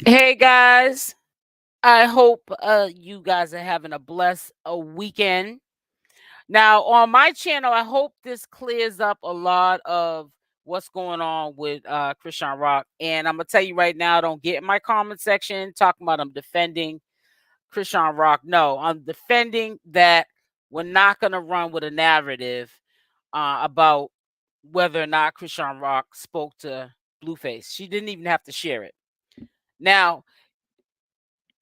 Hey guys, I hope you guys are having a blessed weekend. Now, on my channel, I hope this clears up a lot of what's going on with Chrisean Rock. And I'm gonna tell you right now, don't get in my comment section talking about I'm defending Chrisean Rock. No, I'm defending that we're not gonna run with a narrative about whether or not Chrisean Rock spoke to Blueface. She didn't even have to share it. Now,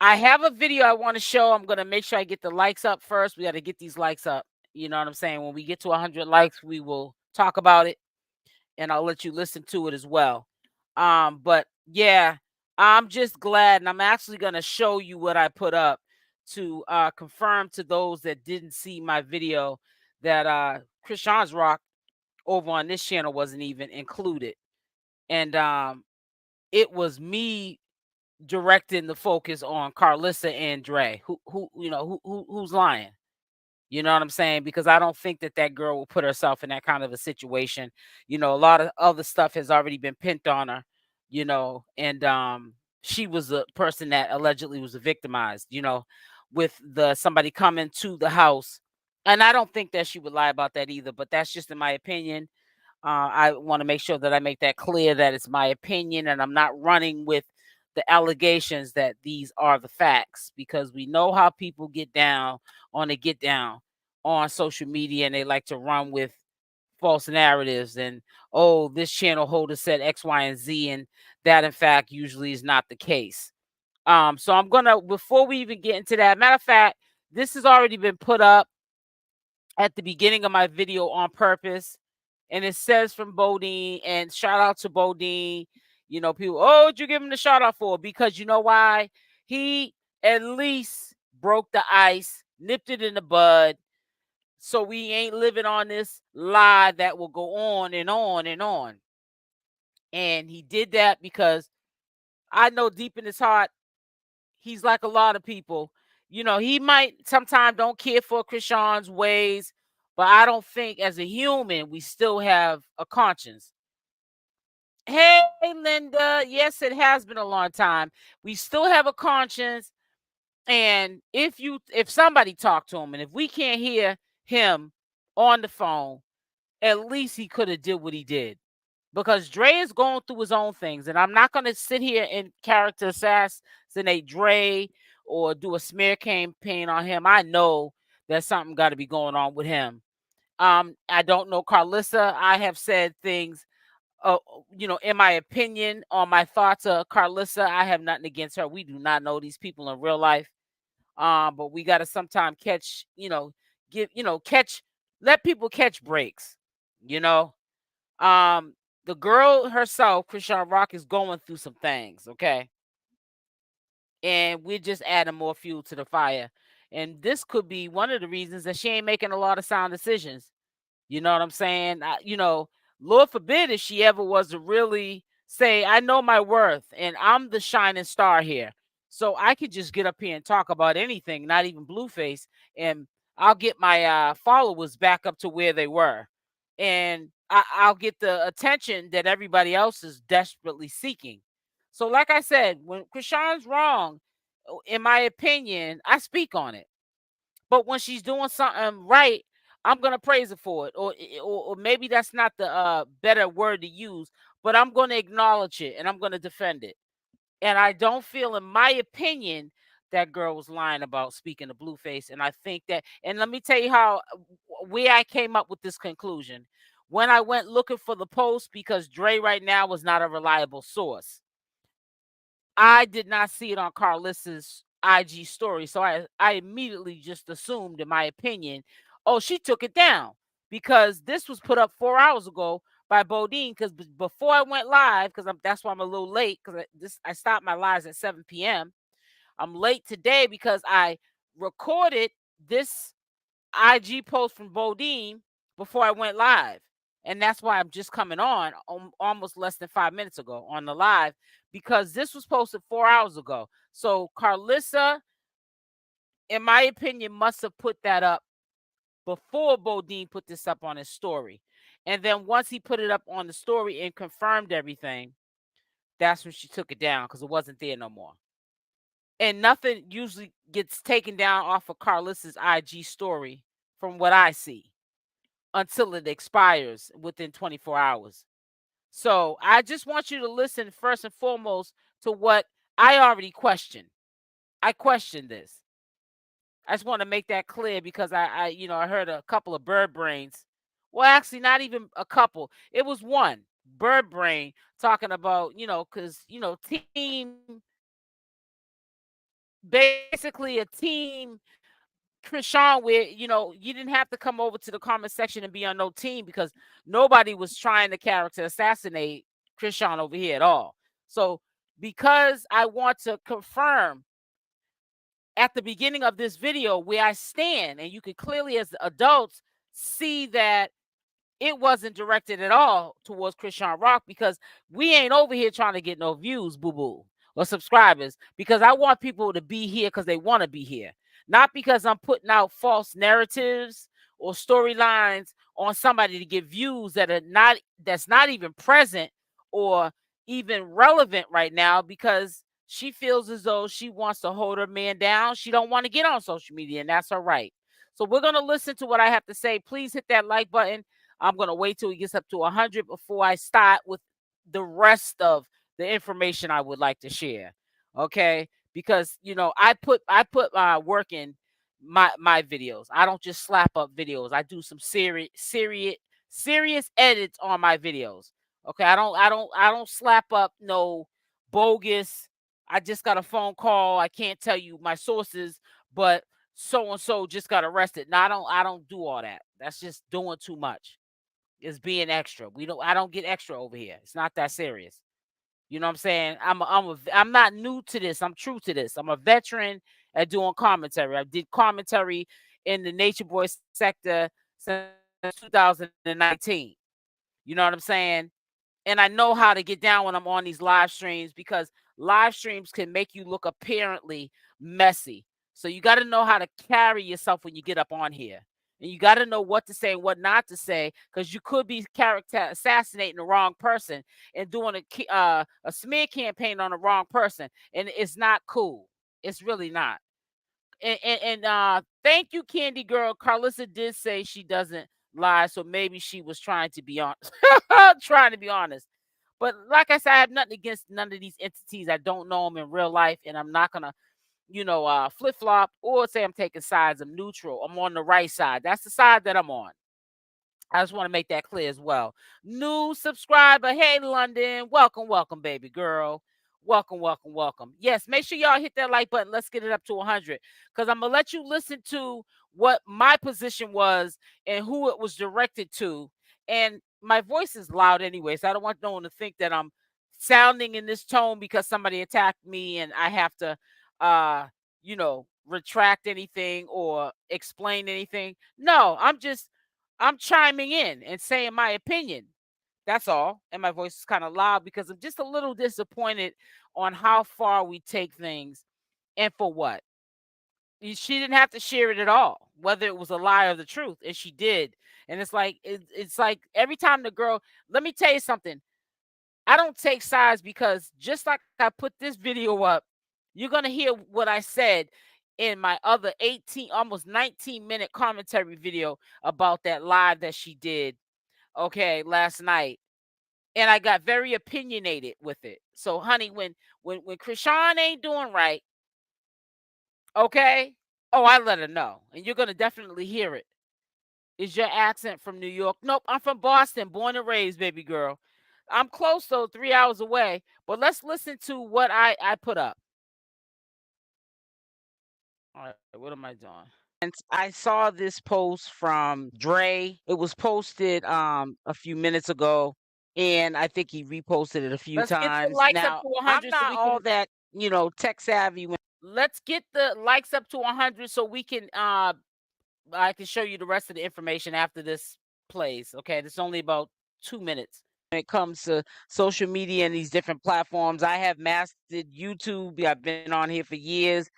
I have a video I want to show. I'm going to make sure I get the likes up first. We got to get these likes up. You know what I'm saying? When we get to 100 likes, we will talk about it and I'll let you listen to it as well. But yeah, I'm just glad, and I'm actually going to show you what I put up to confirm to those that didn't see my video that Chrisean's Rock over on this channel wasn't even included. And it was me directing the focus on KARLISSA and Dre. Who's lying? You know what I'm saying? Because I don't think that that girl will put herself in that kind of a situation. A lot of other stuff has already been pinned on her. And she was a person that allegedly was victimized. With the somebody coming to the house, and I don't think that she would lie about that either. But that's just in my opinion. I want to make sure that I make that clear that it's my opinion and I'm not running with the allegations that these are the facts, because we know how people get down on social media, and they like to run with false narratives and, oh, this channel holder said X, Y, and Z, and that in fact usually is not the case. So I'm gonna, before we even get into that, matter of fact, this has already been put up at the beginning of my video on purpose. And it says from Bodine, and shout out to Bodine. People, oh, what'd you give him the shout out for? Because you know why? He at least broke the ice, nipped it in the bud. So we ain't living on this lie that will go on and on and on. And he did that because I know deep in his heart, he's like a lot of people. He might sometimes don't care for Chrisean's ways, but I don't think as a human we still have a conscience. Hey, Linda. Yes, it has been a long time. We still have a conscience. And if somebody talked to him, and if we can't hear him on the phone, at least he could have did what he did. Because Dre is going through his own things. And I'm not going to sit here and character assassinate Dre or do a smear campaign on him. I know that something got to be going on with him. I don't know KARLISSA. I have said things, in my opinion, on my thoughts of KARLISSA. I have nothing against her. We do not know these people in real life. But we got to sometimes catch, let people catch breaks, you know. Um, the girl herself, Chrisean Rock, is going through some things, okay? And we're just adding more fuel to the fire. And this could be one of the reasons that she ain't making a lot of sound decisions. You know what I'm saying? Lord forbid if she ever was to really say, I know my worth and I'm the shining star here. So I could just get up here and talk about anything, not even Blueface, and I'll get my followers back up to where they were. And I'll get the attention that everybody else is desperately seeking. So, like I said, when Chrisean's wrong, in my opinion, I speak on it. But when she's doing something right, I'm gonna praise her for it, or maybe that's not the better word to use, but I'm gonna acknowledge it and I'm gonna defend it. And I don't feel, in my opinion, that girl was lying about speaking to Blueface. And I think that, and let me tell you how where I came up with this conclusion. When I went looking for the post, because Dre right now was not a reliable source, I did not see it on KARLISSA's IG story. So I immediately just assumed, in my opinion, oh, she took it down, because this was put up 4 hours ago by Bodine. Because before I went live, because that's why I'm a little late, because I stopped my lives at 7 p.m. I'm late today because I recorded this IG post from Bodine before I went live. And that's why I'm just coming on almost less than 5 minutes ago on the live, because this was posted 4 hours ago. So KARLISSA, in my opinion, must have put that up before Bodine put this up on his story. And then once he put it up on the story and confirmed everything, That's when she took it down because it wasn't there no more. And nothing usually gets taken down off of KARLISSA's IG story from what I see until it expires within 24 hours. So I just want you to listen first and foremost to what I already questioned. I questioned this. I just want to make that clear because I heard a couple of bird brains. Well, actually, not even a couple. It was one bird brain talking about, because team, basically a team, Chrisean, where you didn't have to come over to the comment section and be on no team because nobody was trying to character assassinate Chrisean over here at all. So because I want to confirm at the beginning of this video where I stand, and you can clearly as adults see that it wasn't directed at all towards Chrisean Rock, because we ain't over here trying to get no views, boo-boo, or subscribers, because I want people to be here because they want to be here, not because I'm putting out false narratives or storylines on somebody to get views that's not even present or even relevant right now, because she feels as though she wants to hold her man down. She don't want to get on social media, and that's her right. So we're going to listen to what I have to say. Please hit that like button. I'm going to wait till he gets up to 100 before I start with the rest of the information I would like to share. Okay? Because I put work in my videos. I don't just slap up videos. I do some serious edits on my videos. Okay? I don't slap up no bogus. I just got a phone call. I can't tell you my sources, but so and so just got arrested. No, I don't do all that. That's just doing too much. It's being extra. I don't get extra over here. It's not that serious. You know what I'm saying? I'm not new to this. I'm true to this. I'm a veteran at doing commentary. I did commentary in the Nature Boy sector since 2019. You know what I'm saying? And I know how to get down when I'm on these live streams, because live streams can make you look apparently messy. So you got to know how to carry yourself when you get up on here. And you got to know what to say and what not to say, because you could be character assassinating the wrong person and doing a smear campaign on the wrong person. And it's not cool. It's really not. And thank you, Candy Girl. KARLISSA did say she doesn't lie, so maybe she was trying to be honest. Trying to be honest. But like I said, I have nothing against none of these entities. I don't know them in real life, and I'm not gonna, flip flop or say I'm taking sides. I'm neutral. I'm on the right side. That's the side that I'm on. I just want to make that clear as well. New subscriber. Hey, London. Welcome, welcome, baby girl. Welcome, welcome, welcome. Yes, make sure y'all hit that like button. Let's get it up to 100, because I'm going to let you listen to what my position was and who it was directed to. And my voice is loud anyway, so I don't want no one to think that I'm sounding in this tone because somebody attacked me and I have to, retract anything or explain anything. No, I'm chiming in and saying my opinion. That's all. And my voice is kind of loud because I'm just a little disappointed on how far we take things and for what. She didn't have to share it at all, whether it was a lie or the truth, and she did. And it's like every time the girl, let me tell you something. I don't take sides, because just like I put this video up, you're going to hear what I said in my other 18, almost 19-minute commentary video about that live that she did, okay, last night. And I got very opinionated with it. So, honey, when Chrisean ain't doing right, okay, oh, I let her know. And you're going to definitely hear it. Is your accent from New York? Nope, I'm from Boston, born and raised, baby girl. I'm close, though, 3 hours away. But let's listen to what I put up. All right, what am I doing? And I saw this post from Dre. It was posted a few minutes ago, and I think he reposted it a few times. Let's get the likes up to 100. I'm not all that, tech savvy. Let's get the likes up to 100 so we can I can show you the rest of the information after this plays. Okay, it's only about 2 minutes. When it comes to social media and these different platforms, I have mastered YouTube. I've been on here for years.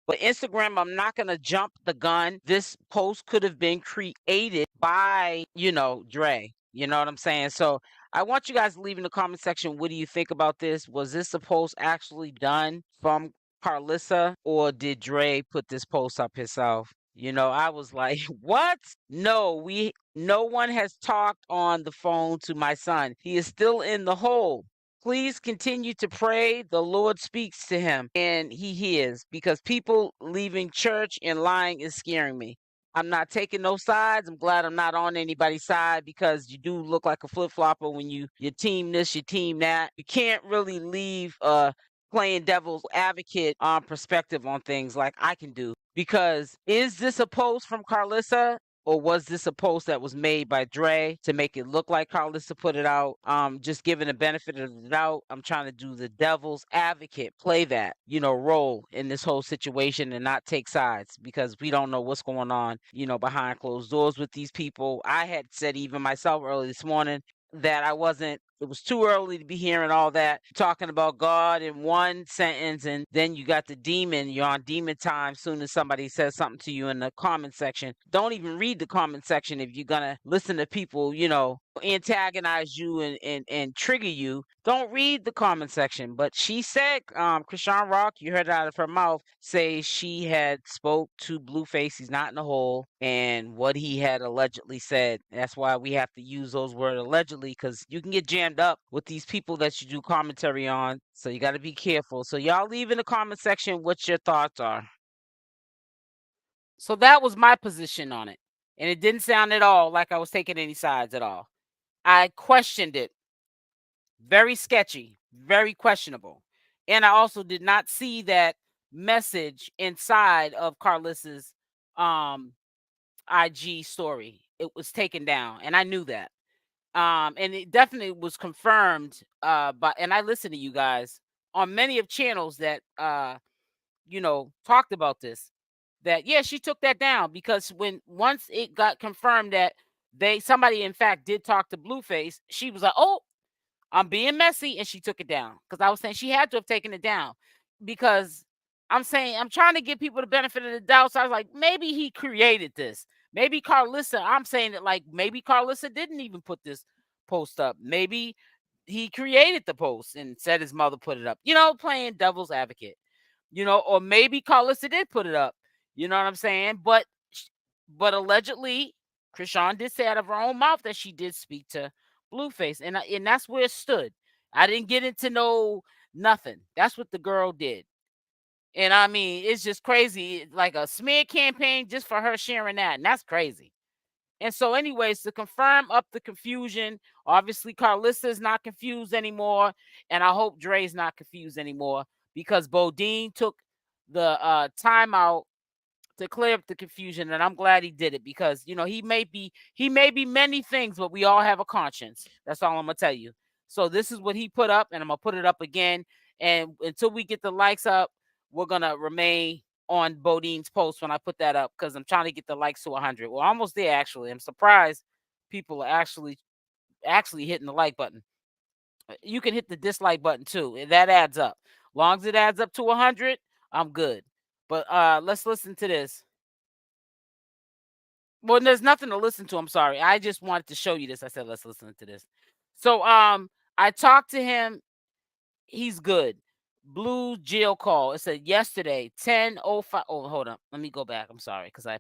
But Instagram, I'm not going to jump the gun. This post could have been created by, Dre. You know what I'm saying? So I want you guys to leave in the comment section. What do you think about this? Was this the post actually done from KARLISSA, or did Dre put this post up himself? You know, I was like, what? No one has talked on the phone to my son. He is still in the hole. Please continue to pray. The Lord speaks to him and he hears, because people leaving church and lying is scaring me. I'm not taking no sides. I'm glad I'm not on anybody's side, because you do look like a flip-flopper when you team this, you team that. You can't really leave playing devil's advocate perspective on things like I can do. Because is this a post from KARLISSA, or was this a post that was made by Dre to make it look like KARLISSA put it out? Just giving the benefit of the doubt. I'm trying to do the devil's advocate, play that, role in this whole situation and not take sides, because we don't know what's going on, behind closed doors with these people. I had said even myself early this morning that it was too early to be hearing all that talking about God in one sentence, and then you got the demon. You're on demon time. Soon as somebody says something to you in the comment section, don't even read the comment section if you're gonna listen to people, antagonize you and trigger you. Don't read the comment section. But she said, CashApp, you heard it out of her mouth, say she had spoke to Blueface. He's not in the hole, and what he had allegedly said. That's why we have to use those words allegedly, because you can get jammed up with these people that you do commentary on. So you got to be careful. So y'all leave in the comment section what your thoughts are. So that was my position on it. And it didn't sound at all like I was taking any sides at all. I questioned it. Very sketchy, very questionable. And I also did not see that message inside of KARLISSA's IG story. It was taken down, and I knew that. And it definitely was confirmed and I listened to you guys on many of channels that talked about this, that yeah, she took that down, because once it got confirmed that somebody in fact did talk to Blueface, she was like, "Oh, I'm being messy," and she took it down. Because I was saying she had to have taken it down, because I'm trying to give people the benefit of the doubt. So I was like, maybe he created this. Maybe KARLISSA, I'm saying it like maybe KARLISSA didn't even put this post up. Maybe he created the post and said his mother put it up, playing devil's advocate, or maybe KARLISSA did put it up. You know what I'm saying? But allegedly, Chrisean did say out of her own mouth that she did speak to Blueface, and that's where it stood. I didn't get into nothing. That's what the girl did. And I mean, it's just crazy, like a smear campaign just for her sharing that, and that's crazy. And so, anyways, to confirm up the confusion, obviously KARLISSA is not confused anymore, and I hope Dre's not confused anymore, because Bodine took the timeout to clear up the confusion, and I'm glad he did it, because he may be many things, but we all have a conscience. That's all I'm gonna tell you. So this is what he put up, and I'm gonna put it up again. And until we get the likes up, we're gonna remain on Bodine's post when I put that up, because I'm trying to get the likes to 100. We're almost there, actually. I'm surprised people are actually hitting the like button. You can hit the dislike button too, and that adds up. Long as it adds up to 100, I'm good. But let's listen to this. Well, there's nothing to listen to. I'm sorry. I just wanted to show you this. I said, let's listen to this. So I talked to him. He's good. Blue jail call. It said yesterday, 10:05. Oh, hold on. Let me go back. I'm sorry, because I'm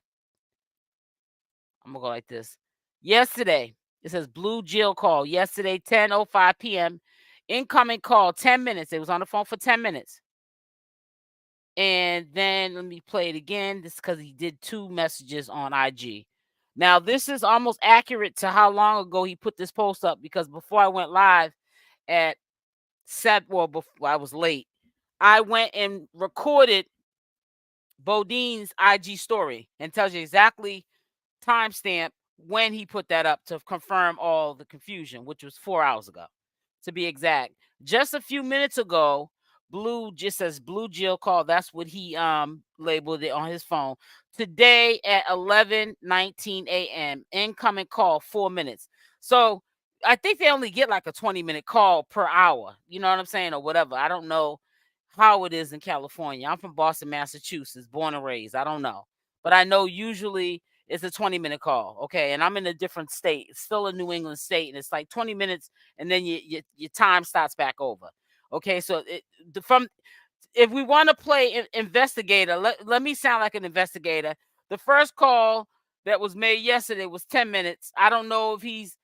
gonna go like this. Yesterday, it says blue jail call. Yesterday, 10:05 p.m. Incoming call, 10 minutes. It was on the phone for 10 minutes. And then let me play it again. This is because he did 2 messages on IG. Now, this is almost accurate to how long ago he put this post up, because before I went live at before I was late, I went and recorded Bodine's IG story and tells you exactly timestamp when he put that up to confirm all the confusion, which was 4 hours ago, to be exact. Just a few minutes ago, Blue just says Blue Jill call. That's what he labeled it on his phone. Today at 11:19 a.m. Incoming call, 4 minutes. So I think they only get like a 20-minute call per hour. You know what I'm saying? Or whatever. I don't know how it is in California. I'm from Boston, Massachusetts, born and raised. I don't know. But I know usually it's a 20-minute call. Okay. And I'm in a different state. It's still a New England state. And it's like 20 minutes. And then your time starts back over. Okay. So from if we want to play investigator, let me sound like an investigator. The first call that was made yesterday was 10 minutes. I don't know if he's,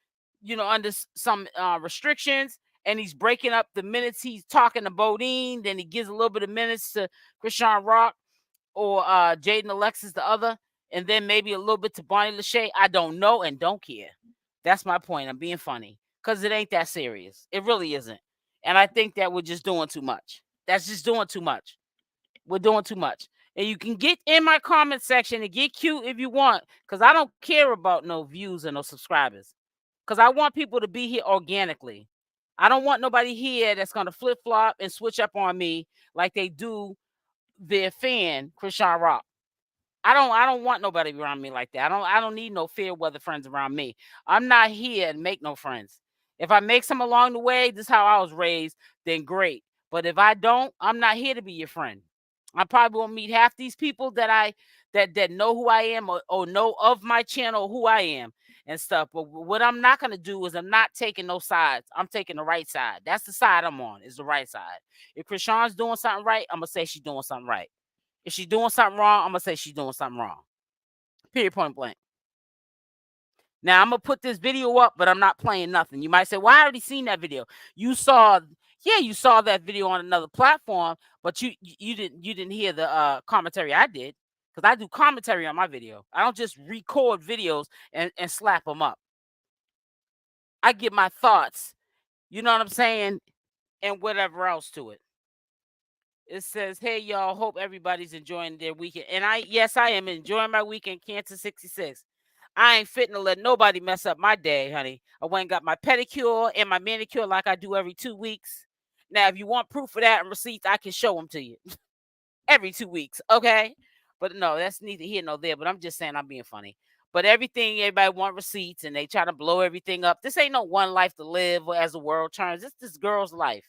under some restrictions, and he's breaking up the minutes he's talking to Bodine. Then he gives a little bit of minutes to Chrisean Rock or Jaidyn Alexis, the other, and then maybe a little bit to Bonnie Lachey. I don't know and don't care. That's my point. I'm being funny because it ain't that serious. It really isn't. And I think that we're just doing too much. That's just doing too much. We're doing too much. And you can get in my comment section and get cute if you want, because I don't care about no views and no subscribers. Because I want people to be here organically. I don't want nobody here that's going to flip-flop and switch up on me like they do their fan, Chrisean Rock. I don't want nobody around me like that. I don't need no fair weather friends around me. I'm not here to make no friends. If I make some along the way, this is how I was raised, then great. But if I don't, I'm not here to be your friend. I probably won't meet half these people that know who I am or know of my channel, who I am and stuff. But what I'm not going to do is I'm not taking no sides. I'm taking the right side. That's the side I'm on, is the right side. If Chrisean's doing something right, I'm going to say she's doing something right. If she's doing something wrong, I'm going to say she's doing something wrong. Period, point blank. Now, I'm going to put this video up, but I'm not playing nothing. You might say, well, I already seen that video. You saw that video on another platform, but you didn't hear the commentary I did, because I do commentary on my video. I don't just record videos and slap them up. I give my thoughts, you know what I'm saying, and whatever else to it. It says, hey, y'all, hope everybody's enjoying their weekend. And yes, I am enjoying my weekend, Cancer 66. I ain't fitting to let nobody mess up my day, honey. I went and got my pedicure and my manicure like I do every 2 weeks. Now, if you want proof of that and receipts, I can show them to you every 2 weeks, okay? But no, that's neither here nor there. But I'm just saying I'm being funny. But everybody want receipts, and they try to blow everything up. This ain't no one life to live as the world turns. This girl's life.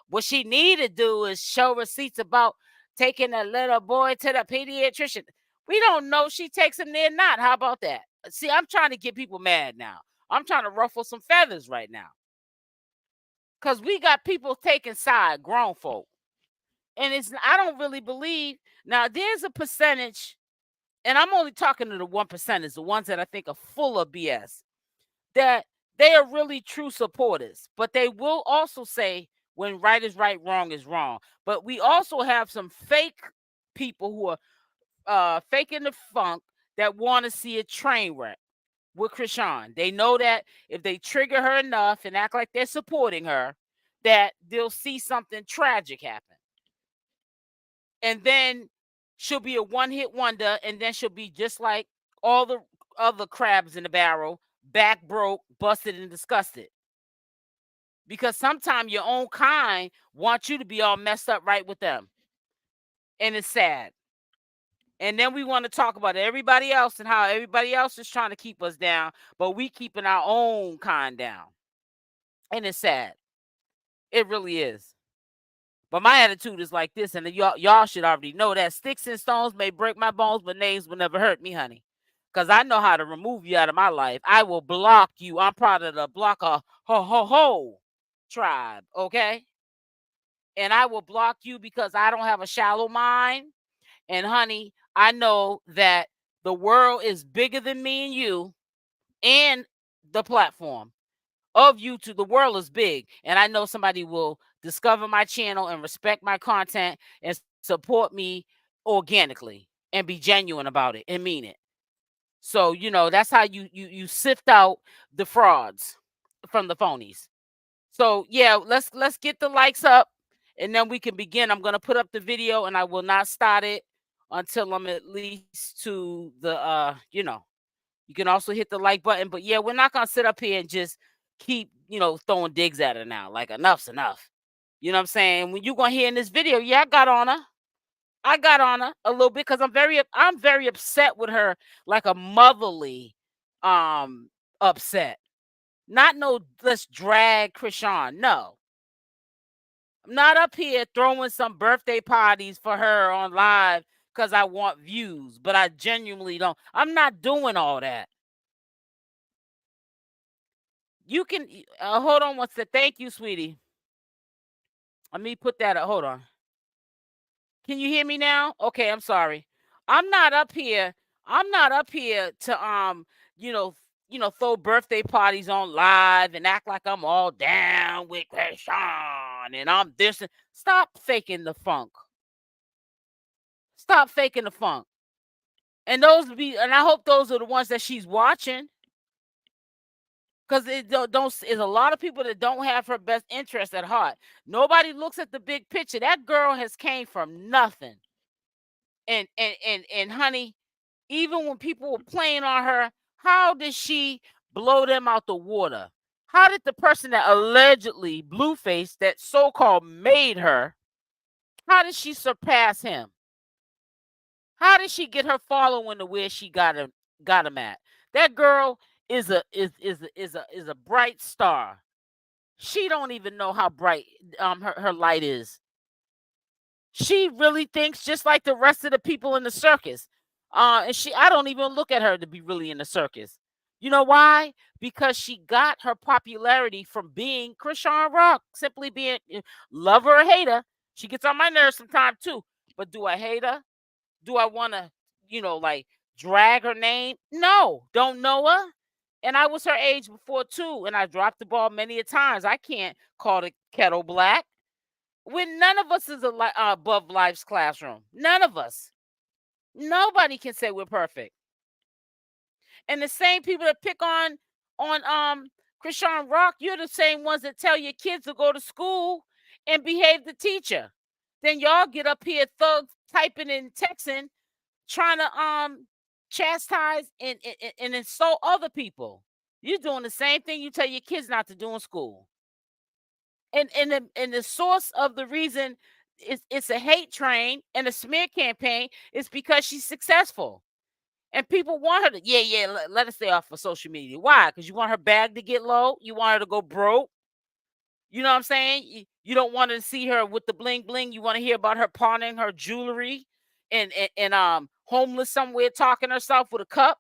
What she need to do is show receipts about taking a little boy to the pediatrician. We don't know she takes him there or not. How about that? See, I'm trying to get people mad now. I'm trying to ruffle some feathers right now. Because we got people taking side, grown folk. And I don't really believe. Now, there's a percentage, and I'm only talking to the 1%ers, the ones that I think are full of BS, that they are really true supporters. But they will also say, when right is right, wrong is wrong. But we also have some fake people who are faking the funk that want to see a train wreck with Chrisean. They know that if they trigger her enough and act like they're supporting her, that they'll see something tragic happen. And then she'll be a one-hit wonder, and then she'll be just like all the other crabs in the barrel, back broke, busted, and disgusted. Because sometimes your own kind want you to be all messed up right with them. And it's sad. And then we want to talk about everybody else and how everybody else is trying to keep us down, but we keeping our own kind down. And it's sad. It really is. But my attitude is like this, and y'all should already know that sticks and stones may break my bones, but names will never hurt me, honey. Because I know how to remove you out of my life. I will block you. I'm part of the blocker ho tribe, okay? And I will block you because I don't have a shallow mind. And honey, I know that the world is bigger than me and you and the platform of YouTube. The world is big. And I know somebody will discover my channel and respect my content and support me organically and be genuine about it and mean it. So, that's how you sift out the frauds from the phonies. So, yeah, let's get the likes up, and then we can begin. I'm going to put up the video, and I will not start it until I'm at least to the, you can also hit the like button. But, yeah, we're not going to sit up here and just keep, throwing digs at her now. Like, enough's enough. You know what I'm saying? When you're going to hear in this video, yeah, I got on her a little bit because I'm very upset with her, like a motherly upset. Not no, let's drag Chrisean. No. I'm not up here throwing some birthday parties for her on live because I want views, but I genuinely don't. I'm not doing all that. You can hold on one second. Thank you, sweetie. Let me put that up. Hold on. Can you hear me now? Okay, I'm sorry. I'm not up here. I'm not up here to you know, throw birthday parties on live and act like I'm all down with Chrisean and I'm this. Stop faking the funk. Stop faking the funk. And I hope those are the ones that she's watching. Because it's a lot of people that don't have her best interest at heart. Nobody looks at the big picture. That girl has came from nothing. And honey, even when people were playing on her, how did she blow them out the water? How did the person that allegedly Blueface, that so-called made her, how did she surpass him? How did she get her following to where she got him at? That girl is a bright star. She don't even know how bright her light is. She really thinks just like the rest of the people in the circus. And I don't even look at her to be really in the circus. You know why? Because she got her popularity from being Chrisean Rock, simply being love her or hate her. She gets on my nerves sometimes too. But do I hate her? Do I want to, like drag her name? No, don't know her. And I was her age before too, and I dropped the ball many a times. I can't call the kettle black. When none of us is above life's classroom. None of us. Nobody can say we're perfect. And the same people that pick on Chrisean Rock, you're the same ones that tell your kids to go to school and behave the teacher. Then y'all get up here thugs typing and texting, trying to chastise and insult other people. You're doing the same thing you tell your kids not to do in school. And the source of the reason it's a hate train and a smear campaign is because she's successful. And people want her to, let her stay off of social media. Why? Because you want her bag to get low? You want her to go broke? You know what I'm saying? You don't want to see her with the bling bling. You want to hear about her pawning her jewelry and homeless somewhere talking herself with a cup,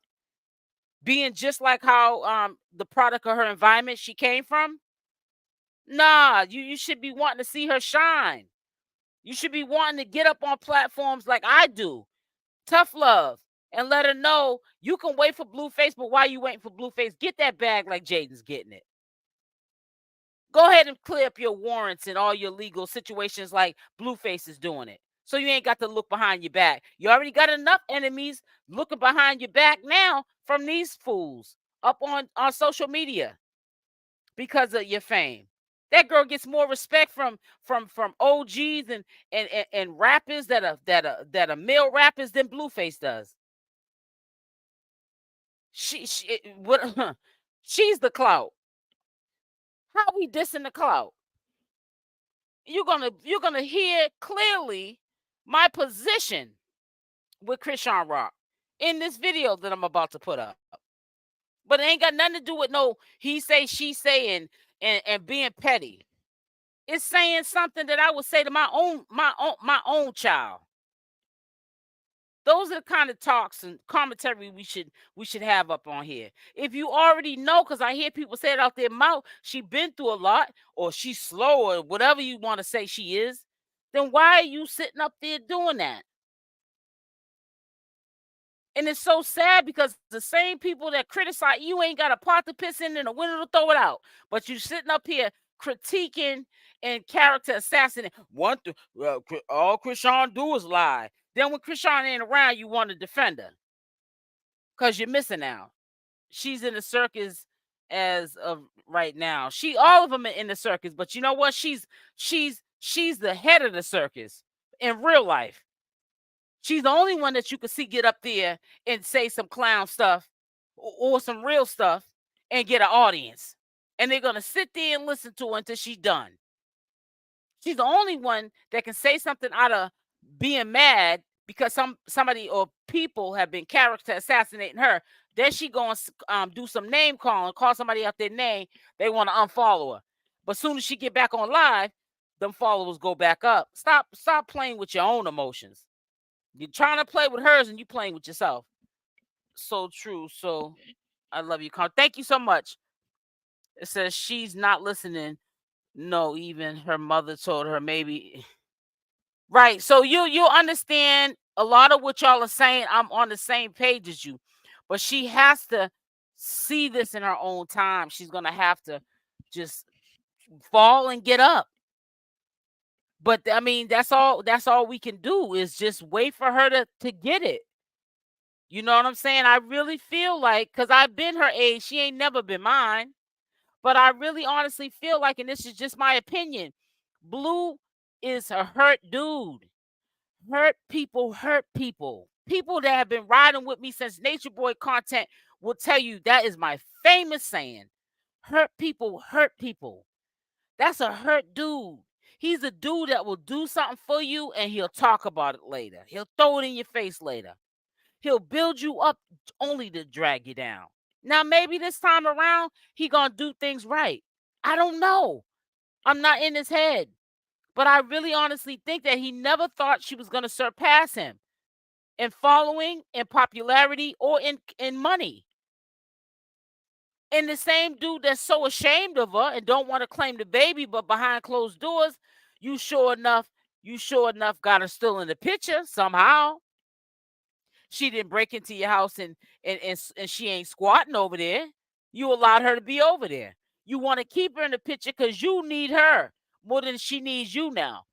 being just like how the product of her environment she came from. Nah, you should be wanting to see her shine. You should be wanting to get up on platforms like I do. Tough love. And let her know you can wait for Blueface, but while you waiting for Blueface, get that bag like Jaidyn's getting it. Go ahead and clear up your warrants and all your legal situations like Blueface is doing it. So you ain't got to look behind your back. You already got enough enemies looking behind your back now from these fools up on social media because of your fame. That girl gets more respect from OGs and rappers that are male rappers than Blueface does. She's the clout. How we dissing the clout? You're gonna hear clearly my position with Chrisean Rock in this video that I'm about to put up. But it ain't got nothing to do with no he say, she say, and being petty. It's saying something that I would say to my own child. Those are the kind of talks and commentary we should have up on here. If you already know, because I hear people say it out their mouth, she been through a lot, or she's slow, or whatever you want to say she is, then why are you sitting up there doing that? And it's so sad because the same people that criticize you ain't got a pot to piss in and a window to throw it out. But you sitting up here critiquing and character assassinating. All Chrisean do is lie. Then when Chrisean ain't around, you want to defend her. Because you're missing out. She's in the circus as of right now. All of them are in the circus, but you know what? She's the head of the circus in real life. She's the only one that you can see get up there and say some clown stuff or some real stuff and get an audience. And they're going to sit there and listen to her until she's done. She's the only one that can say something out of being mad because somebody or people have been character assassinating her. Then she going to do some name calling, call somebody out their name. They want to unfollow her. But soon as she get back on live, them followers go back up. Stop playing with your own emotions. You're trying to play with hers and you playing with yourself. So true. So I love you, Carl. Thank you so much. It says she's not listening. No, even her mother told her maybe. Right. So you understand a lot of what y'all are saying. I'm on the same page as you. But she has to see this in her own time. She's gonna have to just fall and get up. But I mean, that's all we can do is just wait for her to get it. You know what I'm saying? I really feel like, because I've been her age, she ain't never been mine. But I really honestly feel like, and this is just my opinion, Blue is a hurt dude. Hurt people hurt people. People that have been riding with me since Nature Boy content will tell you that is my famous saying. Hurt people hurt people. That's a hurt dude. He's a dude that will do something for you and he'll talk about it later. He'll throw it in your face later. He'll build you up only to drag you down. Now, maybe this time around, he gonna do things right. I don't know. I'm not in his head. But I really honestly think that he never thought she was gonna surpass him in following, in popularity, or in money. And the same dude that's so ashamed of her and don't want to claim the baby, but behind closed doors, you sure enough got her still in the picture somehow. She didn't break into your house and she ain't squatting over there. You allowed her to be over there. You want to keep her in the picture because you need her more than she needs you now.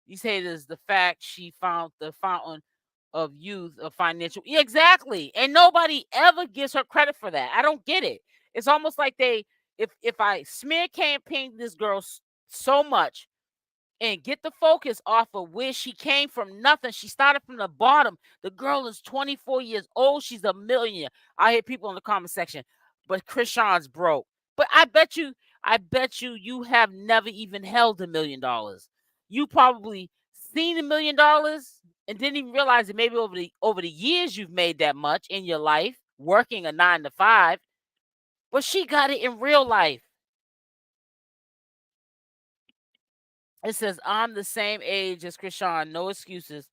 You say there's the fact she found the fountain of youth of financial. Yeah, exactly. And nobody ever gives her credit for that. I don't get it. It's almost like if I smear campaign this girl so much and get the focus off of where she came from nothing. She started from the bottom. The girl is 24 years old. She's a millionaire. I hear people in the comment section, but Chrisean's broke. But I bet you you have never even held $1 million. You probably seen $1 million and didn't even realize that maybe over the years you've made that much in your life, working a 9 to 5. But she got it in real life. It says, I'm the same age as Chrisean, no excuses.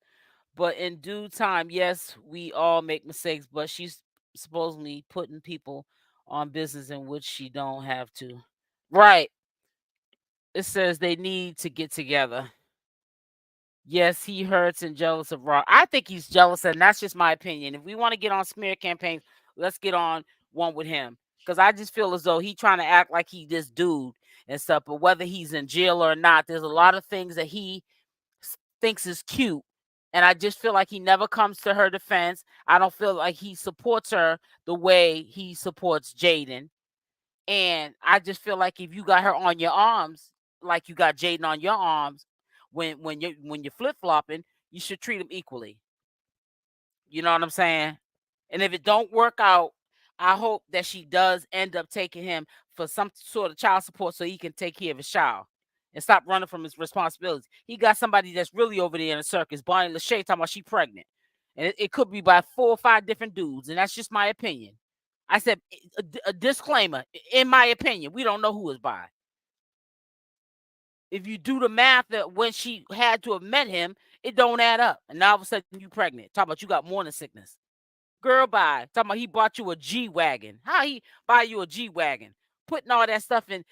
But in due time, yes, we all make mistakes, but she's supposedly putting people on business in which she don't have to. Right. It says they need to get together. Yes, he hurts and jealous of Rock. I think he's jealous, and that's just my opinion. If we want to get on smear campaigns, let's get on one with him. Because I just feel as though he trying to act like he this dude and stuff. But whether he's in jail or not, there's a lot of things that he thinks is cute. And I just feel like he never comes to her defense. I don't feel like he supports her the way he supports Jaidyn. And I just feel like if you got her on your arms, like you got Jaidyn on your arms, when you're flip flopping, you should treat them equally. You know what I'm saying? And if it don't work out, I hope that she does end up taking him for some sort of child support so he can take care of his child and stop running from his responsibilities. He got somebody that's really over there in the circus. Bonnie Lachey talking about she pregnant. And it could be by 4 or 5 different dudes. And that's just my opinion. I said a disclaimer. In my opinion, we don't know who is by. If you do the math that when she had to have met him, it don't add up. And now all of a sudden you pregnant. Talk about you got morning sickness. Girl, bye. Talking about he bought you a G Wagon. How he buy you a G Wagon? Putting all that stuff in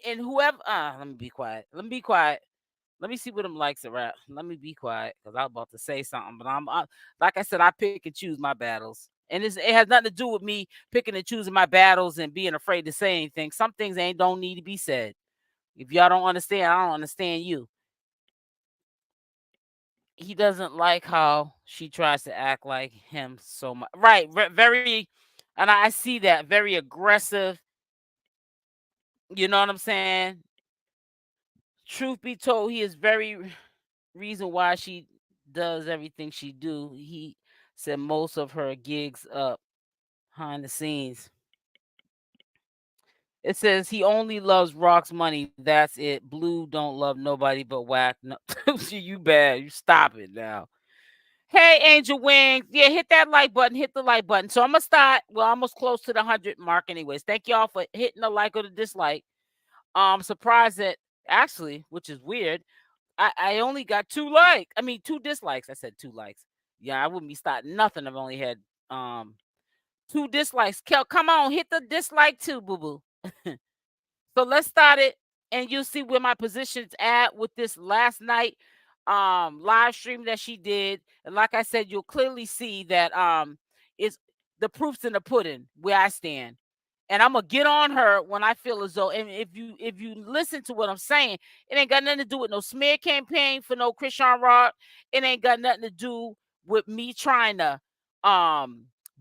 and whoever let me be quiet. Let me be quiet. Let me see what them likes are at. Let me be quiet because I was about to say something, but like I said, I pick and choose my battles, and it has nothing to do with me picking and choosing my battles and being afraid to say anything. Some things ain't don't need to be said. If y'all don't understand, I don't understand you. He doesn't like how she tries to act like him so much. Right, very, and I see that very aggressive. You know what I'm saying? Truth be told, he is very reason why she does everything she do. He said most of her gigs up behind the scenes. It says he only loves Rock's money. That's it. Blue don't love nobody but Whack. No, you bad. You stop it now. Hey, Angel Wings. Yeah, hit that like button. Hit the like button. So I'm going to start. We're almost close to the 100 mark anyways. Thank y'all for hitting the like or the dislike. I'm surprised that actually, which is weird, I only got 2 likes. I mean, 2 dislikes. I said 2 likes. Yeah, I wouldn't be starting nothing. I've only had 2 dislikes. Kel, come on, hit the dislike too, boo boo. So let's start it, and you'll see where my position's at with this last night live stream that she did. And like I said, you'll clearly see that it's the proof's in the pudding where I stand. And I'm gonna get on her when I feel as though, and if you listen to what I'm saying, it ain't got nothing to do with no smear campaign for no Chrisean Rock. It ain't got nothing to do with me trying to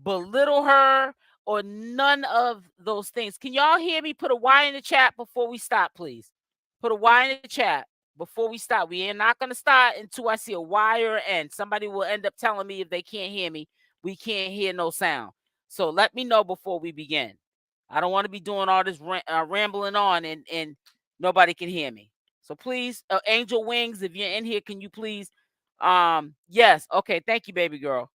belittle her or none of those things. Can y'all hear me? Put a Y in the chat before we stop, please. Put a Y in the chat before we stop. We are not going to start until I see a Y or N. Somebody will end up telling me if they can't hear me, we can't hear no sound. So let me know before we begin. I don't want to be doing all this rambling on and nobody can hear me. So please, Angel Wings, if you're in here, can you please? Yes. Okay. Thank you, baby girl.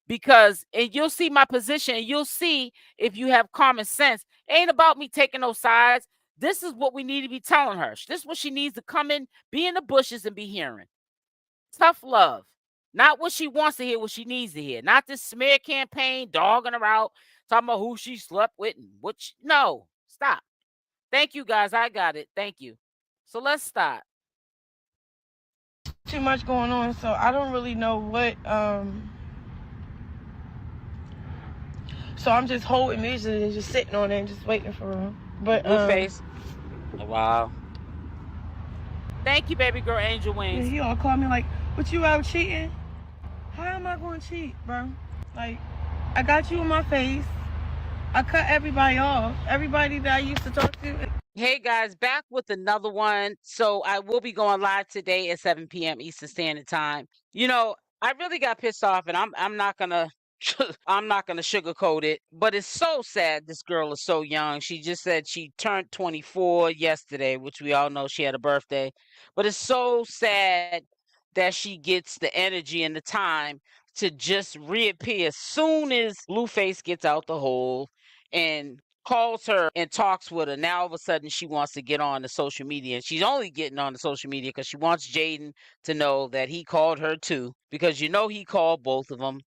Because, and you'll see my position, and you'll see if you have common sense. It ain't about me taking no sides. This is what we need to be telling her. This is what she needs to come in, be in the bushes, and be hearing. Tough love. Not what she wants to hear, what she needs to hear. Not this smear campaign, dogging her out, talking about who she slept with and what no, stop. Thank you, guys. I got it. Thank you. So let's start. Too much going on, so I don't really know what so I'm just holding music and just sitting on it and just waiting for her. But Blueface. Wow. Thank you, baby girl, Angel Wings. Yeah, he all called me like, "What, you out cheating?" How am I going to cheat, bro? Like, I got you in my face. I cut everybody off. Everybody that I used to talk to. Hey guys, back with another one. So I will be going live today at 7 p.m. Eastern Standard Time. You know, I really got pissed off, and I'm not gonna I'm not gonna sugarcoat it, but it's so sad. This girl is so young. She just said she turned 24 yesterday, which we all know she had a birthday. But it's so sad that she gets the energy and the time to just reappear as soon as Blueface gets out the hole and calls her and talks with her. Now all of a sudden she wants to get on the social media, and she's only getting on the social media because she wants Jaidyn to know that he called her too, because you know he called both of them,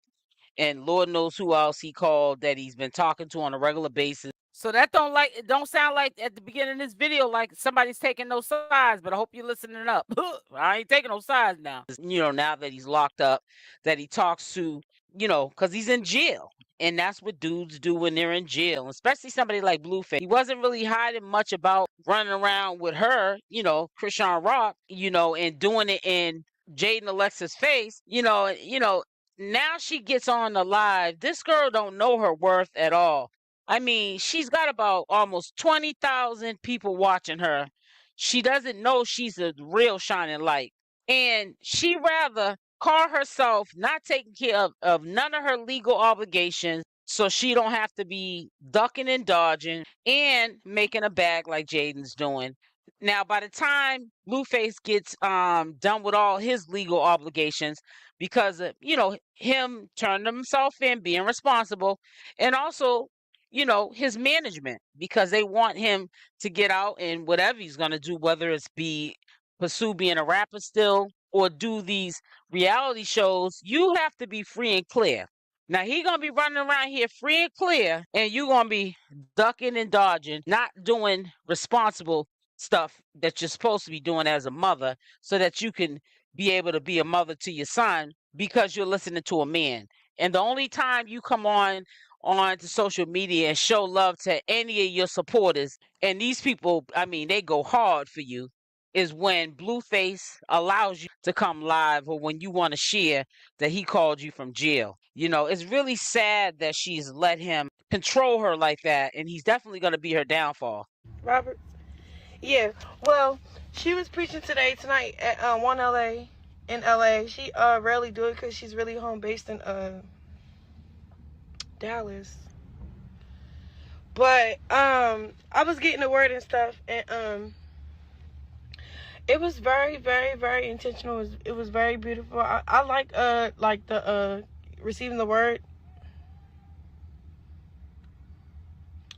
and Lord knows who else he called that he's been talking to on a regular basis. So that don't sound like at the beginning of this video like somebody's taking no sides, but I hope you're listening up. I ain't taking no sides now. You know, now that he's locked up, that he talks to, you know, because he's in jail. And that's what dudes do when they're in jail, especially somebody like Blueface. He wasn't really hiding much about running around with her, you know, Chrisean Rock, you know, and doing it in Jaidyn Alexis' face, you know, now she gets on the live. This girl don't know her worth at all. I mean, she's got about almost 20,000 people watching her. She doesn't know she's a real shining light. And she rather call herself not taking care of none of her legal obligations, so she don't have to be ducking and dodging and making a bag like Jaidyn's doing. Now, by the time Blueface gets done with all his legal obligations, because of, you know, him turning himself in, being responsible, and also, you know, his management, because they want him to get out and whatever he's going to do, whether it's pursue being a rapper still or do these reality shows, you have to be free and clear. Now he gonna be running around here free and clear, and you gonna be ducking and dodging, not doing responsible stuff that you're supposed to be doing as a mother, so that you can be able to be a mother to your son, because you're listening to a man. And the only time you come on to social media and show love to any of your supporters, and these people, I mean, they go hard for you, is when Blueface allows you to come live, or when you want to share that he called you from jail. You know, it's really sad that she's let him control her like that, and he's definitely going to be her downfall. Robert? Yeah. Well, she was preaching tonight at 1 LA in LA. She rarely do it because she's really home based in Dallas. But I was getting the word and stuff, and it was very, very, very intentional. It was very beautiful. I like the receiving the word.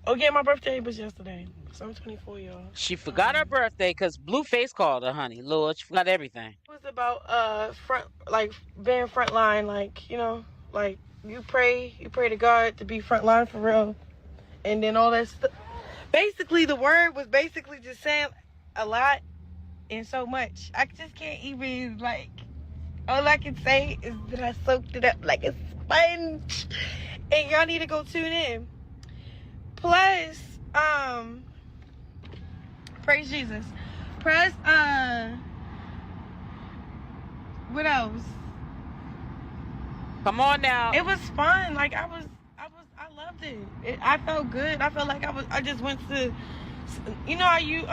Oh yeah, my birthday was yesterday. So I'm 24, y'all. She forgot her birthday because Blueface called her, honey. Lord, she forgot everything. It was about front, like being front line, like, you know, like you pray to God to be front line for real, and then all that stuff. Basically, the word was basically just saying a lot and so much. I just can't even, like, all I can say is that I soaked it up like a sponge, and y'all need to go tune in. Plus, praise Jesus. Plus, what else? Come on now. It was fun. Like I loved it. I felt good. I felt like I just went to, you know how you,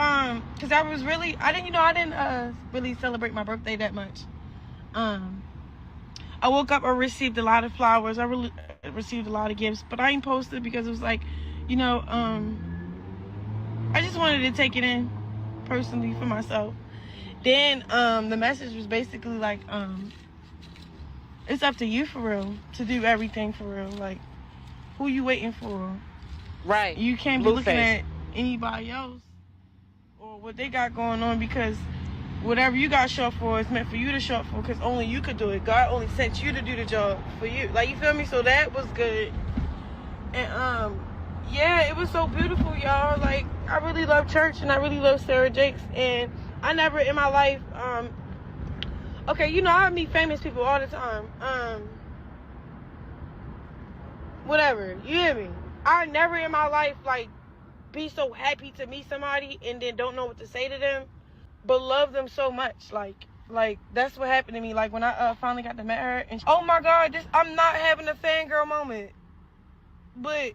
cause I didn't really celebrate my birthday that much. I woke up, I received a lot of flowers. I really received a lot of gifts, but I ain't posted because it was like, you know, I just wanted to take it in personally for myself. Then, the message was basically like, it's up to you for real to do everything for real. Like, who you waiting for? Right. You can't be looking at anybody else or what they got going on, because whatever you got short for is meant for you to short for, because only you could do it. God only sent you to do the job for you. Like, you feel me? So that was good. And yeah, it was so beautiful, y'all. Like, I really love church and I really love Sarah Jakes, and I never in my life okay, you know, I meet famous people all the time. Whatever, you hear me? I never in my life, like, be so happy to meet somebody and then don't know what to say to them, but love them so much. Like that's what happened to me. Like, when I finally got to meet her, and oh my God, I'm not having a fangirl moment, but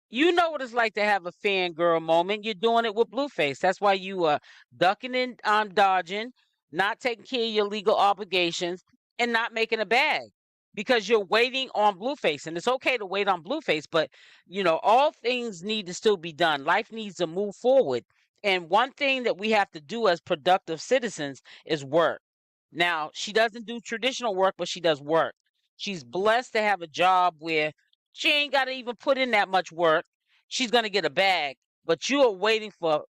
You know what it's like to have a fangirl moment. You're doing it with Blueface. That's why you are ducking and dodging, not taking care of your legal obligations, and not making a bag because you're waiting on Blueface. And it's okay to wait on Blueface, but you know, all things need to still be done. Life needs to move forward. And one thing that we have to do as productive citizens is work. Now, she doesn't do traditional work, but she does work. She's blessed to have a job where she ain't got to even put in that much work. She's going to get a bag, but you are waiting for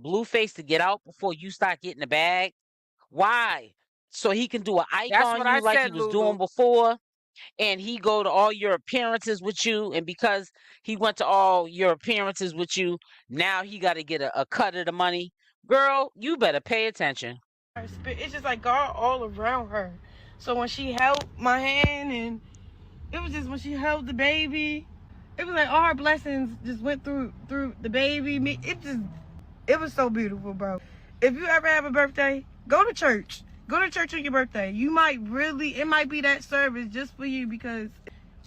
Blueface to get out before you start getting the bag. Why? So he can do an ike That's on what I you like he said, was doing Lulu. before, and he go to all your appearances with you, and because he went to all your appearances with you, now he got to get a cut of the money. Girl, you better pay attention. it's just like God all around her. So when she held my hand, and it was just when she held the baby, it was like all her blessings just went through the baby. It was so beautiful, bro. If you ever have a birthday, go to church. Go to church on your birthday. It might be that service just for you, because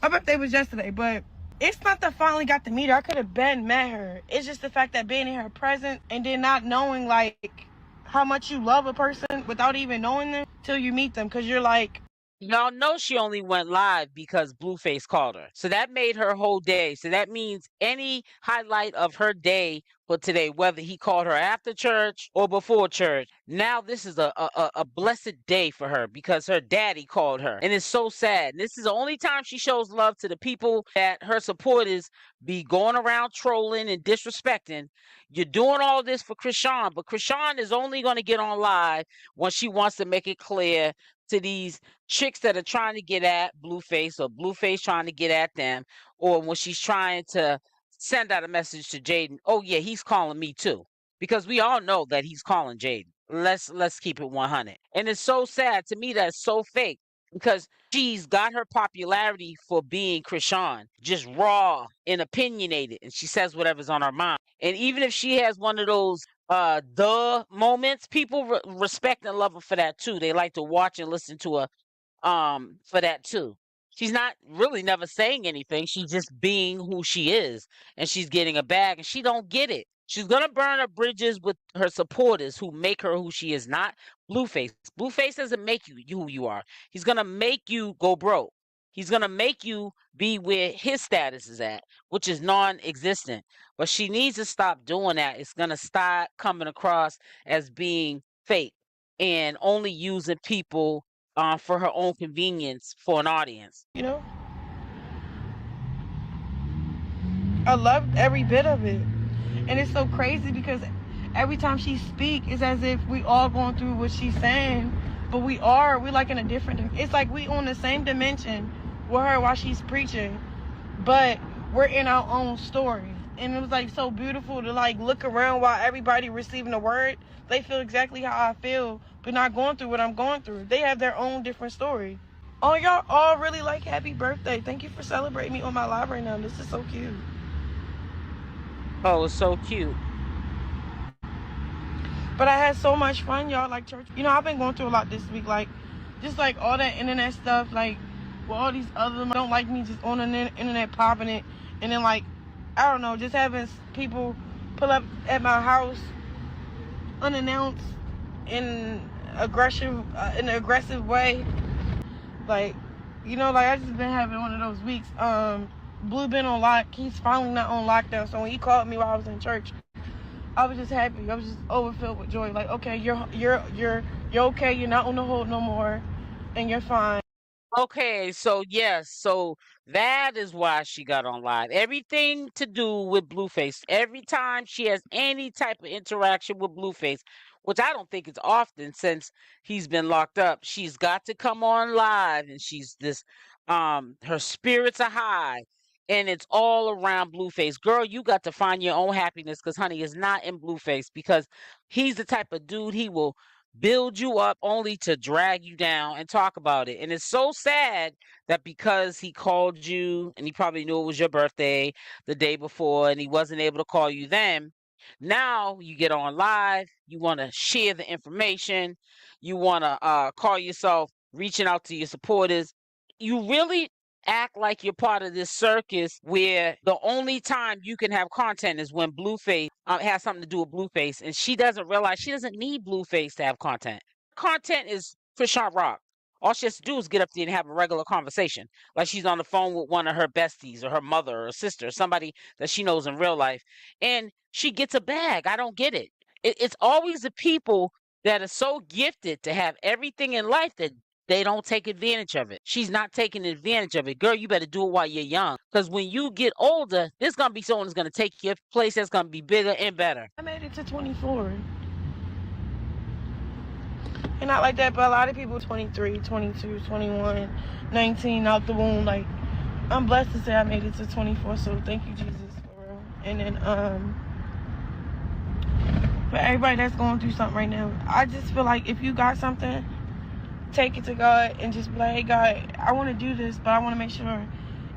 my birthday was yesterday, but it's not that I finally got to meet her. I could have met her. It's just the fact that being in her presence and then not knowing, like, how much you love a person without even knowing them till you meet them, because you're like, Y'all know she only went live because Blueface called her. So that made her whole day. So that means any highlight of her day for today, whether he called her after church or before church, now this is a blessed day for her because her daddy called her. And it's so sad. This is the only time she shows love to the people that her supporters be going around trolling and disrespecting. You're doing all this for Chrisean, but Chrisean is only going to get on live when she wants to make it clear to these chicks that are trying to get at Blueface, or Blueface trying to get at them, or when she's trying to send out a message to Jaidyn. Oh yeah, he's calling me too, because we all know that he's calling Jaidyn. Let's keep it 100. And it's so sad to me that it's so fake, because she's got her popularity for being Chrisean, just raw and opinionated, and she says whatever's on her mind. And even if she has one of those the moments, people respect and love her for that too. They like to watch and listen to her for that too. She's not really never saying anything. She's just being who she is, and she's getting a bag, and she don't get it. She's gonna burn her bridges with her supporters who make her who she is, not Blueface. Blueface doesn't make you who you are. He's gonna make you go broke. He's gonna make you be where his status is at, which is non-existent. But she needs to stop doing that. It's gonna start coming across as being fake and only using people for her own convenience for an audience. you know, I loved every bit of it. And it's so crazy because every time she speak, it's as if we all going through what she's saying, but we like in a different, it's like we on the same dimension with her while she's preaching, but we're in our own story. And it was like so beautiful to like look around while everybody receiving the word. They feel exactly how I feel, but not going through what I'm going through. They have their own different story. Oh, y'all all really like happy birthday. Thank you for celebrating me on my live right now. This is so cute. Oh, it's so cute. But I had so much fun, y'all. Like church, you know, I've been going through a lot this week. Like, just like all that internet stuff. Like, well, all these other don't like me just on the internet popping it, and then like, I don't know, just having people pull up at my house unannounced in an aggressive way. Like, you know, like I just been having one of those weeks. Blue been on lock. He's finally not on lockdown. So when he called me while I was in church, I was just happy. I was just overfilled with joy. Like, okay, you're okay. You're not on the hold no more, and you're fine. Okay, so yes, so that is why she got on live. Everything to do with Blueface. Every time she has any type of interaction with Blueface, which I don't think it's often since he's been locked up, she's got to come on live and she's this her spirits are high and it's all around Blueface. Girl, you got to find your own happiness because honey is not in Blueface because he's the type of dude he will build you up only to drag you down and talk about it. And it's so sad that because he called you and he probably knew it was your birthday the day before and he wasn't able to call you then, now you get on live, you want to share the information, you want to call yourself reaching out to your supporters. You really act like you're part of this circus where the only time you can have content is when Blueface has something to do with Blueface, and she doesn't realize she doesn't need Blueface to have content. Content is Chrisean Rock. All she has to do is get up there and have a regular conversation, like she's on the phone with one of her besties or her mother or sister, or somebody that she knows in real life, and she gets a bag. I don't get it. It's always the people that are so gifted to have everything in life that they don't take advantage of it. She's not taking advantage of it. Girl, you better do it while you're young. Because when you get older, there's going to be someone who's going to take your place that's going to be bigger and better. I made it to 24. And not like that, but a lot of people 23, 22, 21, 19 out the womb. Like, I'm blessed to say I made it to 24. So thank you, Jesus, for real. And then, for everybody that's going through something right now, I just feel like if you got something, take it to God and just be like, hey God, I want to do this, but I want to make sure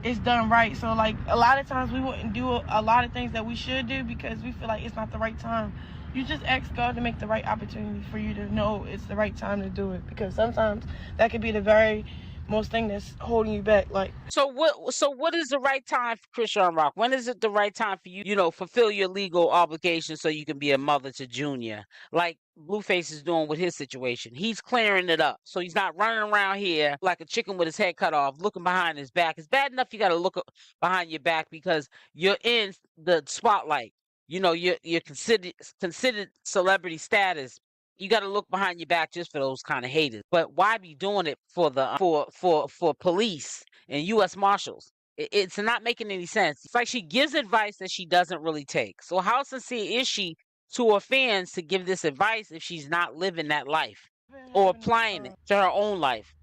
it's done right. So like a lot of times we wouldn't do a lot of things that we should do because we feel like it's not the right time. You just ask God to make the right opportunity for you to know it's the right time to do it, because sometimes that could be the very most thing that's holding you back. Like, so what is the right time for Chrisean Rock? When is it the right time for you, fulfill your legal obligations so you can be a mother to Junior, like Blueface is doing with his situation? He's clearing it up, so he's not running around here like a chicken with his head cut off, looking behind his back. It's bad enough you got to look behind your back because you're in the spotlight. You're considered celebrity status. You got to look behind your back just for those kind of haters. But why be doing it for the for police and U.S. Marshals? It's not making any sense. It's like she gives advice that she doesn't really take. So how sincere is she to her fans to give this advice if she's not living that life or applying it to her own life?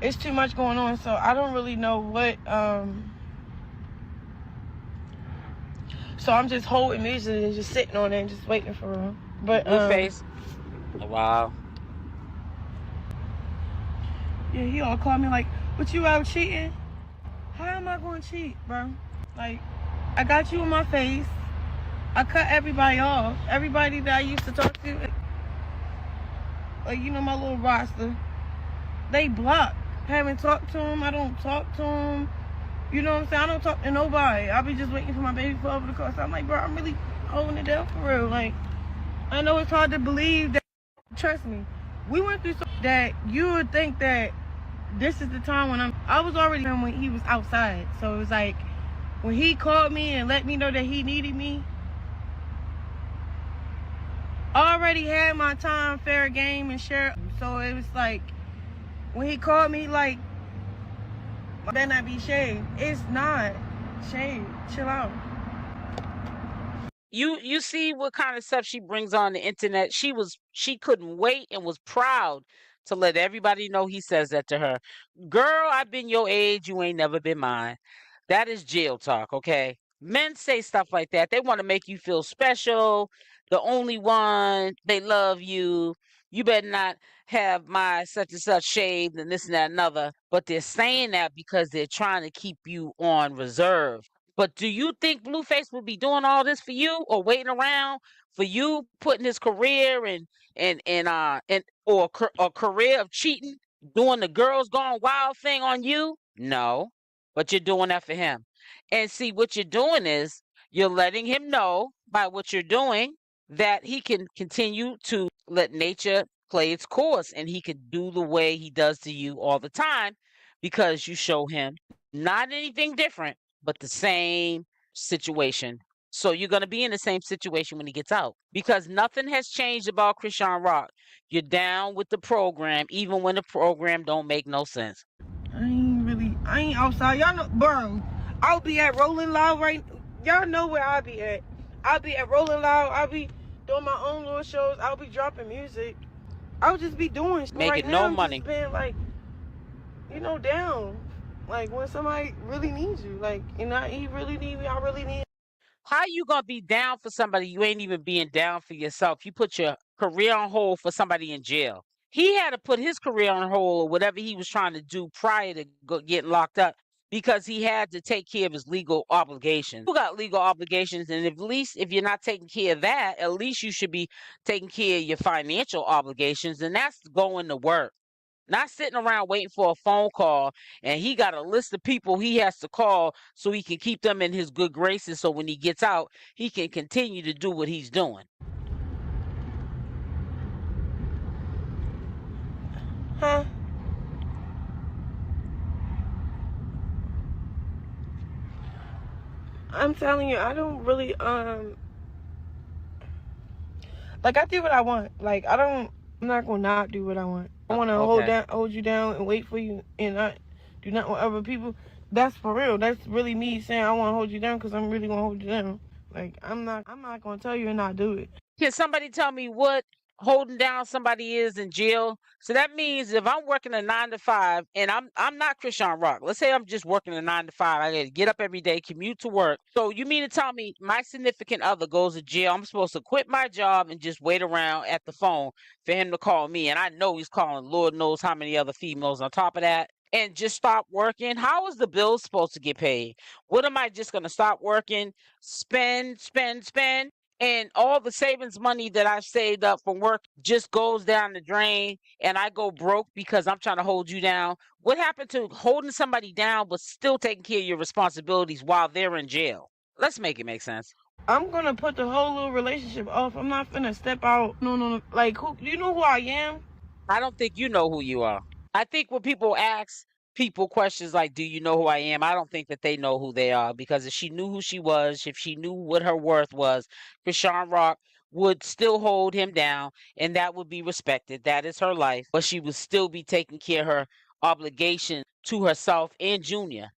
It's too much going on, so I don't really know what. So I'm just holding music and just sitting on it and just waiting for her. But Blueface. Wow. Yeah, he all called me like, "What, you out cheating?" How am I going to cheat, bro? Like, I got you in my face. I cut everybody off. Everybody that I used to talk to, like, my little roster, they blocked. I haven't talked to them. I don't talk to them. You know what I'm saying? I don't talk to nobody. I'll be just waiting for my baby father to call. So I'm like, bro, I'm really holding it down for real. Like, I know it's hard to believe that. Trust me, we went through something that you would think that this is the time when I was already when he was outside. So it was like, when he called me and let me know that he needed me, I already had my time, fair game, and share. So it was like, when he called me, like, better not be shade. It's not shade. Chill out. You see what kind of stuff she brings on the internet. She couldn't wait and was proud to let everybody know he says that to her. Girl, I've been your age, you ain't never been mine. That is jail talk, okay? Men say stuff like that. They want to make you feel special, the only one, they love you. You better not have my such and such shaved and this and that and another. But they're saying that because they're trying to keep you on reserve. But do you think Blueface would be doing all this for you or waiting around for you putting his career and or a career of cheating, doing the girls gone wild thing on you? No, but you're doing that for him. And see, what you're doing is you're letting him know by what you're doing that he can continue to let nature play its course and he can do the way he does to you all the time because you show him not anything different, but the same situation. So you're going to be in the same situation when he gets out because nothing has changed about Chrisean Rock. You're down with the program even when the program don't make no sense. I ain't outside. Y'all know, bro. I'll be at Rolling Loud right. Y'all know where I'll be at. I'll be at Rolling Loud. I'll be doing my own little shows. I'll be dropping music. I'll just be doing shit. Making Right now, no I'm money. just being like, down. Like when somebody really needs you. Like, he really need me. I really need. How you gonna be down for somebody you ain't even being down for yourself? You put your career on hold for somebody in jail. He had to put his career on hold or whatever he was trying to do prior to getting locked up because he had to take care of his legal obligations. You got legal obligations, and at least if you're not taking care of that, at least you should be taking care of your financial obligations, and that's going to work. Not sitting around waiting for a phone call, and he got a list of people he has to call so he can keep them in his good graces so when he gets out, he can continue to do what he's doing. Huh? I'm telling you, I don't really like I do what I want. Like I'm not gonna not do what I want. I want to hold you down and wait for you, and not do not with other people. That's for real. That's really me saying I want to hold you down because I'm really gonna hold you down. Like I'm not gonna tell you and not do it. Can somebody tell me what holding down somebody is in jail? So that means if I'm working a 9 to 5 and I'm not Chrisean Rock. Let's say I'm just working a 9 to 5. I gotta get up every day, commute to work. So you mean to tell me my significant other goes to jail? I'm supposed to quit my job and just wait around at the phone for him to call me, and I know he's calling Lord knows how many other females on top of that. And just stop working? How is the bill supposed to get paid? What am I just gonna stop working, spend, and all the savings money that I've saved up from work just goes down the drain and I go broke because I'm trying to hold you down? What happened to holding somebody down but still taking care of your responsibilities while they're in jail? Let's make it make sense. I'm gonna put the whole little relationship off. I'm not finna step out. No. Like, who? Do you know who I am? I don't think you know who you are. I think when people ask people questions like, do you know who I am? I don't think that they know who they are, because if she knew who she was, if she knew what her worth was, Chrisean Rock would still hold him down and that would be respected. That is her life. But she would still be taking care of her obligation to herself and Junior.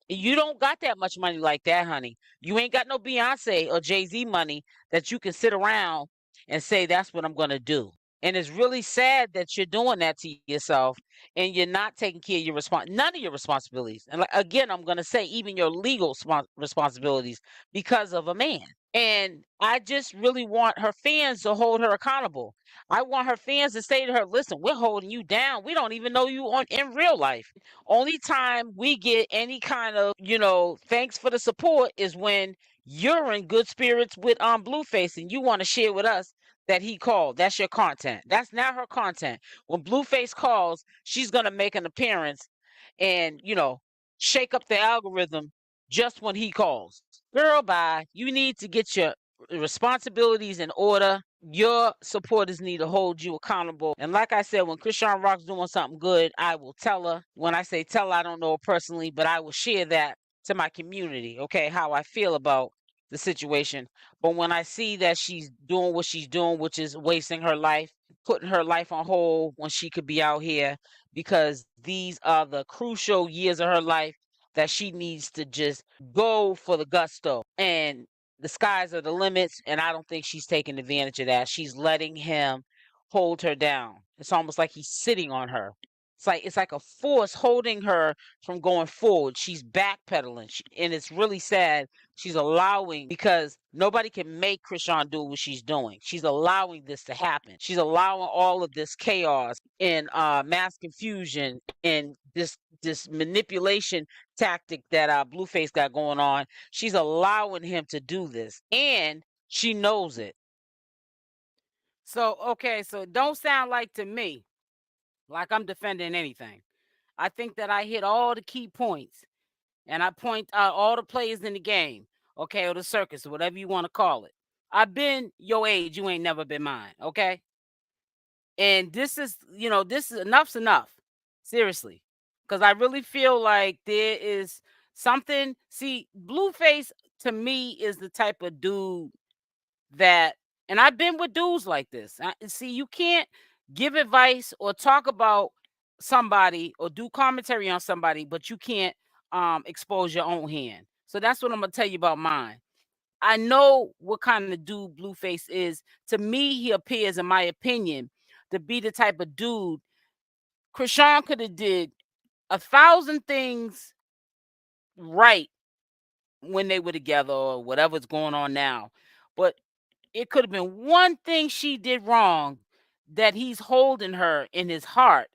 You don't got that much money like that, honey. You ain't got no Beyonce or Jay-Z money that you can sit around and say, that's what I'm going to do. And it's really sad that you're doing that to yourself and you're not taking care of none of your responsibilities. And like, again, I'm going to say even your legal responsibilities because of a man. And I just really want her fans to hold her accountable. I want her fans to say to her, listen, we're holding you down. We don't even know you in real life. Only time we get any kind of, thanks for the support is when you're in good spirits with Blueface and you want to share with us that he called. That's your content. That's not her content. When Blueface calls, she's going to make an appearance and, shake up the algorithm just when he calls. Girl, bye. You need to get your responsibilities in order. Your supporters need to hold you accountable. And like I said, when Chrisean Rock's doing something good, I will tell her. When I say tell her, I don't know her personally, but I will share that to my community, okay, how I feel about the situation. But when I see that she's doing what she's doing, which is wasting her life, putting her life on hold when she could be out here, because these are the crucial years of her life that she needs to just go for the gusto and the skies are the limits, and I don't think she's taking advantage of that. She's letting him hold her down. It's almost like he's sitting on her. It's like a force holding her from going forward. She's backpedaling, and it's really sad. She's allowing, because nobody can make Chrisean do what she's doing. She's allowing this to happen. She's allowing all of this chaos and mass confusion and this manipulation tactic that Blueface got going on. She's allowing him to do this, and she knows it. So, okay, so it don't sound like to me like I'm defending anything. I think that I hit all the key points, and I point out all the players in the game, okay, or the circus, or whatever you want to call it. I've been your age, you ain't never been mine, okay? And this is, this is enough's enough. Seriously. Because I really feel like there is something. See, Blueface to me is the type of dude that, and I've been with dudes like this. See, you can't give advice or talk about somebody or do commentary on somebody, but you can't expose your own hand. So that's what I'm gonna tell you about mine. I know what kind of dude Blueface is. To me, he appears, in my opinion, to be the type of dude. Chrisean could have did 1,000 things right when they were together or whatever's going on now, but it could have been one thing she did wrong that he's holding her in his heart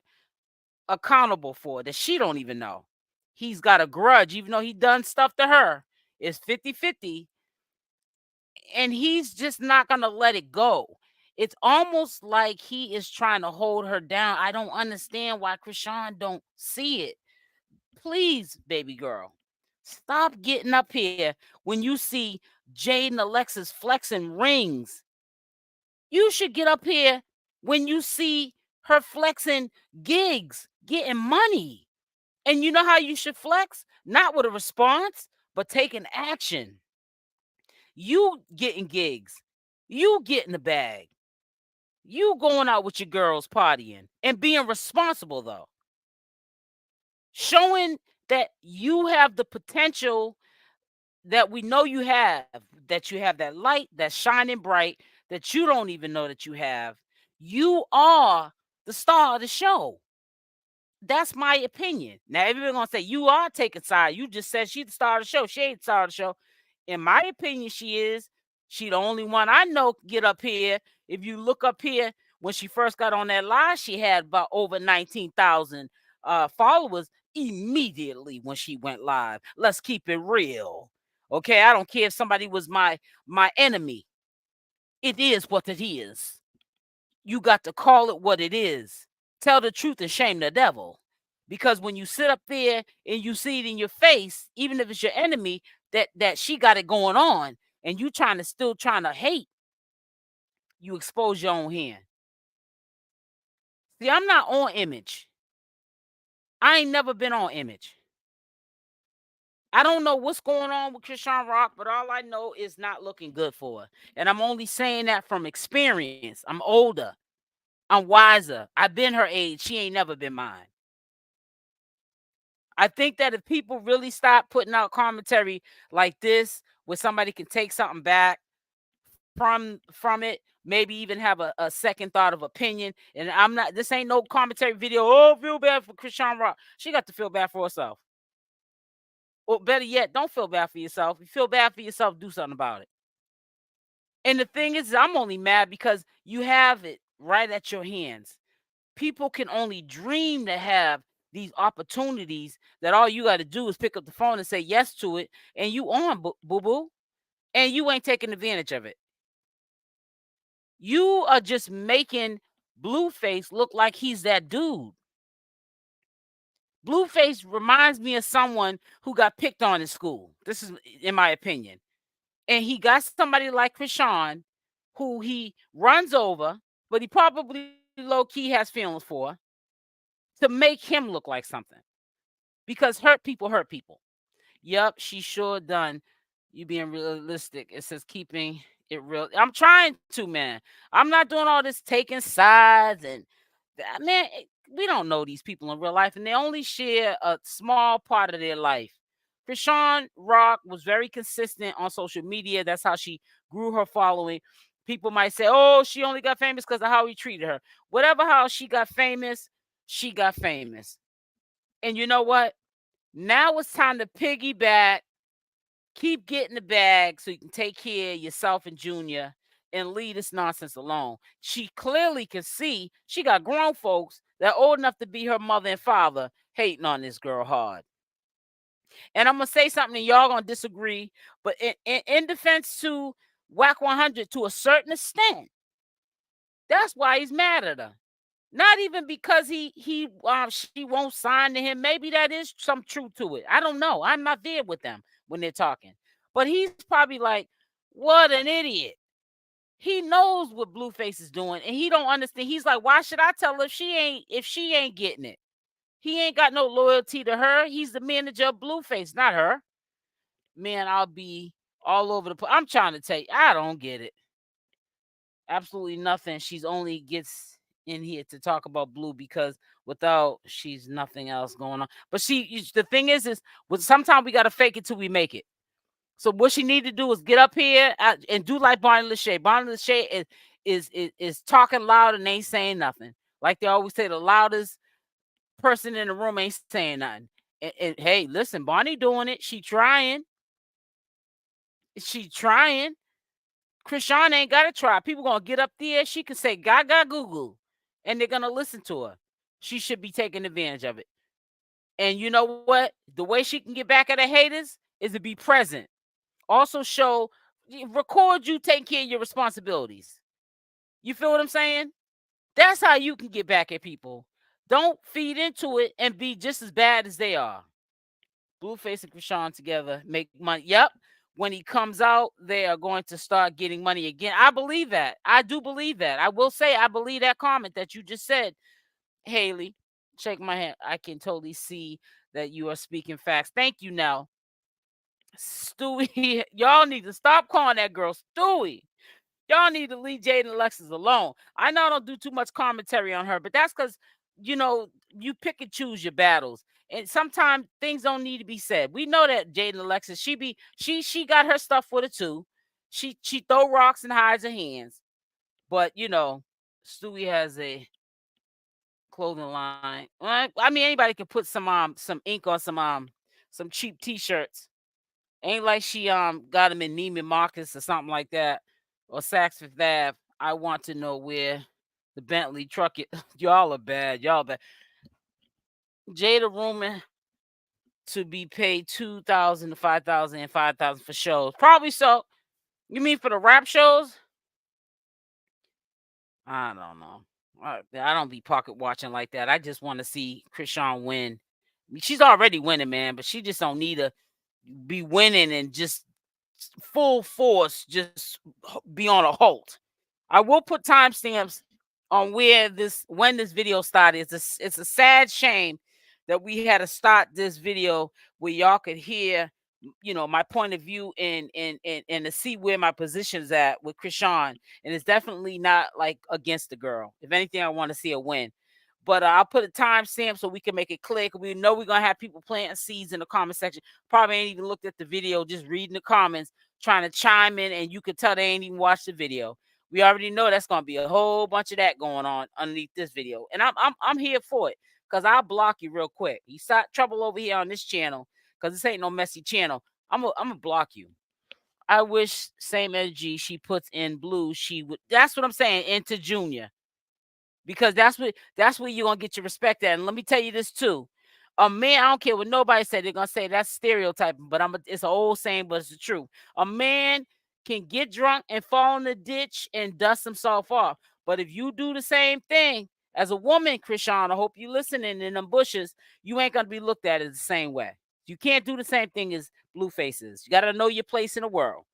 accountable for that she don't even know. He's got a grudge, even though he done stuff to her. It's 50-50, and he's just not gonna let it go. It's almost like he is trying to hold her down. I don't understand why Chrisean don't see it. Please, baby girl, stop getting up here when you see Jaidyn Alexis flexing rings. You should get up here when you see her flexing gigs, getting money. And you know how you should flex? Not with a response, but taking action. You getting gigs. You getting the bag. You going out with your girls partying and being responsible, though. Showing that you have the potential that we know you have, that you have that light that's shining bright that you don't even know that you have. You are the star of the show. That's my opinion. Now, everybody gonna say you are taking side. You just said she's the star of the show. She ain't the star of the show. In my opinion, she is. She the only one I know get up here. If you look up here, when she first got on that live, she had about over 19,000 followers immediately when she went live. Let's keep it real. Okay, I don't care if somebody was my enemy. It is what it is. You got to call it what it is. Tell the truth and shame the devil. Because when you sit up there and you see it in your face, even if it's your enemy, that she got it going on, and you still trying to hate, you expose your own hand. See, I'm not on image. I ain't never been on image. I don't know what's going on with CashApp, but all I know is not looking good for her. And I'm only saying that from experience. I'm older. I'm wiser. I've been her age. She ain't never been mine. I think that if people really stop putting out commentary like this, where somebody can take something back from it, maybe even have a second thought of opinion. And this ain't no commentary video. Oh, feel bad for CashApp. She got to feel bad for herself. Or better yet, don't feel bad for yourself. If you feel bad for yourself, do something about it. And the thing is, I'm only mad because you have it right at your hands. People can only dream to have these opportunities that all you got to do is pick up the phone and say yes to it, and you on, boo-boo, and you ain't taking advantage of it. You are just making Blueface look like he's that dude. Blueface reminds me of someone who got picked on in school. This is in my opinion. And he got somebody like Chrisean who he runs over, but he probably low-key has feelings for, to make him look like something. Because hurt people hurt people. Yep, she sure done. You being realistic. It says keeping it real. I'm trying to, man. I'm not doing all this taking sides and man, we don't know these people in real life, and they only share a small part of their life. Chrisean Rock was very consistent on social media. That's how she grew her following. People might say, oh, she only got famous because of how he treated her. Whatever how she got famous, she got famous. And you know what? Now it's time to piggyback, keep getting the bag so you can take care of yourself and Junior and leave this nonsense alone. She clearly can see she got grown folks that are old enough to be her mother and father hating on this girl hard. And I'm gonna say something and y'all gonna disagree, but in defense to Whack 100 to a certain extent, that's why he's mad at her. Not even because she won't sign to him. Maybe that is some truth to it. I don't know. I'm not there with them when they're talking. But he's probably like, what an idiot. He knows what Blueface is doing and he don't understand. He's like, why should I tell her if she ain't getting it? He ain't got no loyalty to her. He's the manager of Blueface, not her. Man, I'll be all over the place. I'm trying to tell you, I don't get it. Absolutely nothing. She's only gets in here to talk about Blue because without she's nothing else going on. But the thing is sometimes we got to fake it till we make it. So what she need to do is get up here and do like Barney Lachey. Barney Lachey is talking loud and ain't saying nothing. Like they always say, the loudest person in the room ain't saying nothing. And hey, listen, Barney doing it. She trying. She trying. Chrisean ain't got to try. People going to get up there. She can say, gaga Google, and they're going to listen to her. She should be taking advantage of it. And you know what? The way she can get back at her haters is to be present. Also record you taking care of your responsibilities. You feel what I'm saying? That's how you can get back at people. Don't feed into it and be just as bad as they are. Blueface and Chrisean together make money. Yep. When he comes out, they are going to start getting money again. I believe that. I do believe that. I will say I believe that comment that you just said, Haley. Shake my hand. I can totally see that you are speaking facts. Thank you now. Stewie, y'all need to stop calling that girl Stewie. Y'all need to leave Jaidyn and Alexis alone. I know I don't do too much commentary on her, but that's because, you pick and choose your battles. And sometimes things don't need to be said. We know that Jaidyn and Alexis, she got her stuff with her too. She throw rocks and hides her hands. But, Stewie has a clothing line. I mean, anybody can put some ink on some cheap t-shirts. Ain't like she got them in Neiman Marcus or something like that, or Saks Fifth Ave. I want to know where the Bentley truck is. Y'all are bad. Y'all bad. Jada Roman to be paid $2,000 to $5,000 and $5,000 for shows. Probably so. You mean for the rap shows? I don't know. I don't be pocket watching like that. I just want to see Chrisean win. I mean, she's already winning, man, but she just don't need to be winning and just full force just be on a halt. I will put timestamps on when this video started. It's a sad shame that we had to start this video where y'all could hear, my point of view and to see where my position is at with Chrisean. And it's definitely not like against the girl. If anything, I want to see a win. But I'll put a timestamp so we can make it clear. We know we're gonna have people planting seeds in the comment section. Probably ain't even looked at the video, just reading the comments, trying to chime in, and you could tell they ain't even watched the video. We already know that's gonna be a whole bunch of that going on underneath this video, and I'm here for it because I'll block you real quick. You start trouble over here on this channel because this ain't no messy channel. I'm gonna block you. I wish same energy she puts in Blue, she would. That's what I'm saying into Junior, because that's where you're gonna get your respect at. And let me tell you this too. A man, I don't care what nobody said, they're gonna say that's stereotyping, but it's an old saying, but it's the truth. A man can get drunk and fall in the ditch and dust himself off. But if you do the same thing as a woman, Chrisean, I hope you listening in them bushes, you ain't gonna be looked at as the same way. You can't do the same thing as Bluefaces. You gotta know your place in the world.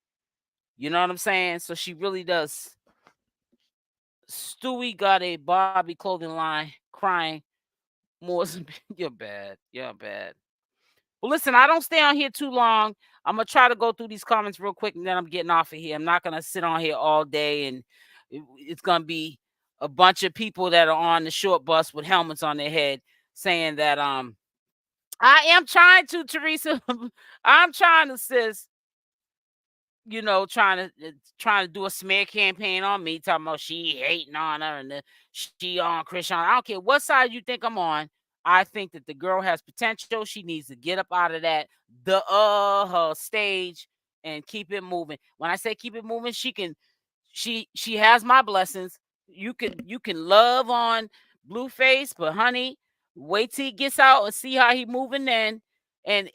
You know what I'm saying? So she really does. Stewie got a Barbie clothing line, crying more. You're bad. You're bad. Well, listen, I don't stay on here too long. I'm gonna try to go through these comments real quick, and then I'm getting off of here. I'm not gonna sit on here all day, and it's gonna be a bunch of people that are on the short bus with helmets on their head saying that I am trying to, Teresa. I'm trying to, sis. Trying to do a smear campaign on me, talking about she hating on her and she on Chrisean. I don't care what side you think I'm on. I think that the girl has potential. She needs to get up out of that her stage and keep it moving. When I say keep it moving, she has my blessings. You can love on Blueface, but honey, wait till he gets out and see how he moving then, and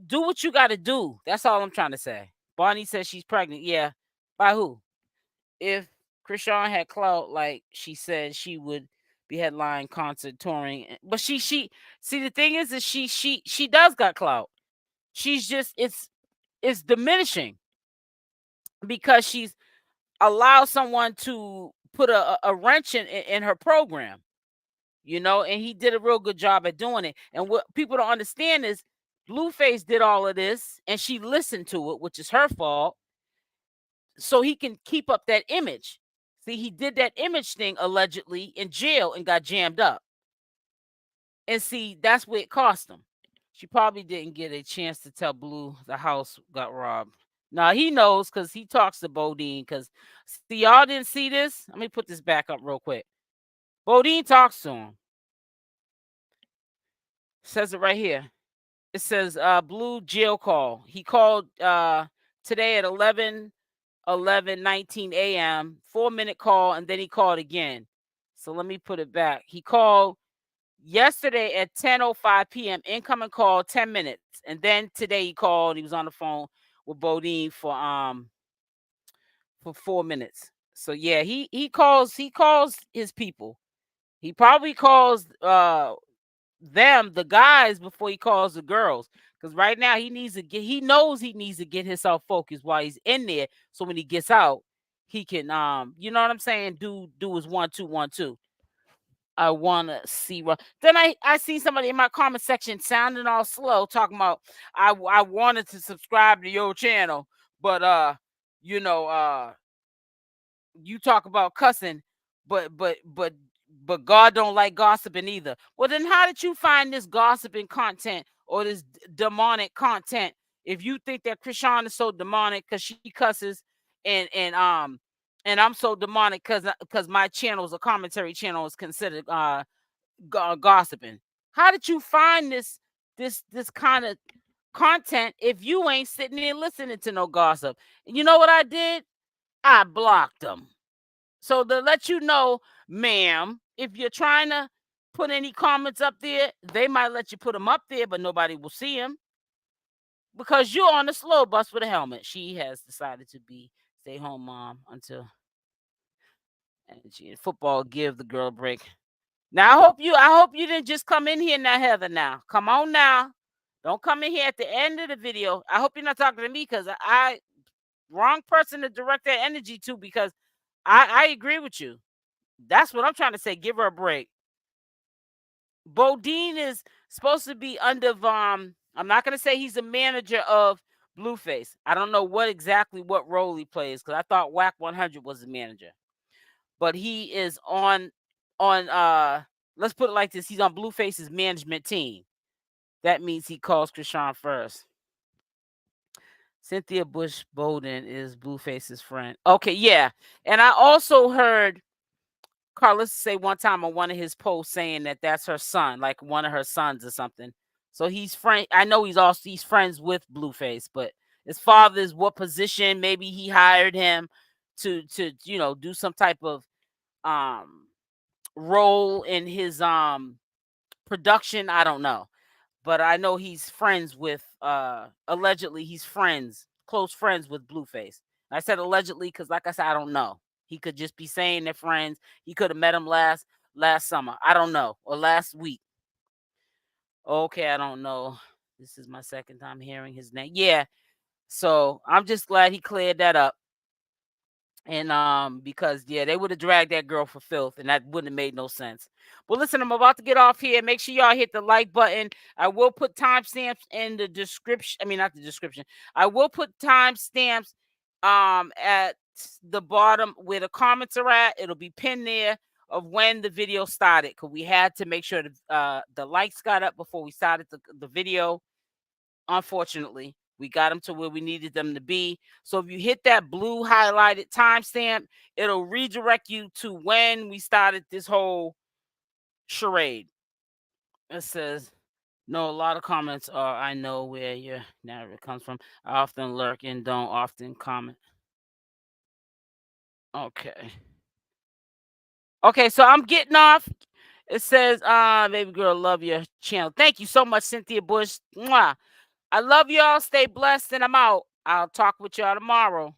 do what you got to do. That's all I'm trying to say. Bonnie says she's pregnant. Yeah, by who? If Chrisean had clout, like she said, she would be headline concert touring. But she see the thing is she does got clout. She's just it's diminishing because she's allowed someone to put a wrench in her program, and he did a real good job at doing it. And what people don't understand is Blueface did all of this and she listened to it, which is her fault, so he can keep up that image. See, he did that image thing allegedly in jail and got jammed up. And see, that's what it cost him. She probably didn't get a chance to tell Blue the house got robbed. Now he knows because he talks to Bodine. Because see, y'all didn't see this. Let me put this back up real quick. Bodine talks to him. Says it right here. It says Blue jail call. He called today at 19 a.m. 4-minute call, and then he called again. So let me put it back. He called yesterday at 10:05 p.m. Incoming call 10 minutes, and then today he called. He was on the phone with Bodine for 4 minutes. So yeah, he calls his people. He probably calls them, the guys, before he calls the girls. Because right now he knows he needs to get himself focused while he's in there. So when he gets out, he can you know what I'm saying, do his 1 2 1 2. I wanna see what then I see somebody in my comment section sounding all slow talking about I wanted to subscribe to your channel, but you know you talk about cussing, but God don't like gossiping either. Well, then how did you find this gossiping content or this demonic content if you think that Chrisean is so demonic because she cusses and I'm so demonic because my channel is a commentary channel is considered gossiping? How did you find this kind of content if you ain't sitting there listening to no gossip? And you know what I did? I blocked them. So to let you know, ma'am, if you're trying to put any comments up there, they might let you put them up there, but nobody will see them because you're on the slow bus with a helmet. She has decided to be stay home mom until and football give the girl a break. Now I hope you didn't just come in here now, Heather. Now come on now, don't come in here at the end of the video. I hope you're not talking to me because I wrong person to direct that energy to because I agree with you. That's what I'm trying to say. Give her a break. Bodine is supposed to be under I'm not gonna say he's a manager of Blueface. I don't know what role he plays because I thought Whack 100 was the manager, but he is on let's put it like this: he's on Blueface's management team. That means he calls Chrisean first. Cynthia Bush Bowden is Blueface's friend. Okay, yeah, and I also heard KARLISSA say one time on one of his posts saying that that's her son, like one of her sons or something. So he's friend. I know he's friends with Blueface, but his father's what position? Maybe he hired him to do some type of um role in his production. I don't know, but I know he's friends with allegedly he's close friends with Blueface. I said allegedly because, like I said, I don't know. He could just be saying they're friends. He could have met him last summer. I don't know, or last week. Okay, I don't know. This is my second time hearing his name. Yeah, so I'm just glad he cleared that up. And because yeah, they would have dragged that girl for filth, and that wouldn't have made no sense. Well, listen, I'm about to get off here. Make sure y'all hit the like button. I will put timestamps in the description. I mean, not the description. I will put timestamps at the bottom where the comments are at. It'll be pinned there. of when the video started, because we had to make sure the likes got up before we started the video. Unfortunately, we got them to where we needed them to be. So if you hit that blue highlighted timestamp, it'll redirect you to when we started this whole charade. It says, no, a lot of comments are, I know where your narrative comes from. I often lurk and don't often comment. Okay. Okay, so I'm getting off. It says, baby girl, love your channel. Thank you so much, Cynthia Bush. Mwah. I love y'all. Stay blessed, and I'm out. I'll talk with y'all tomorrow.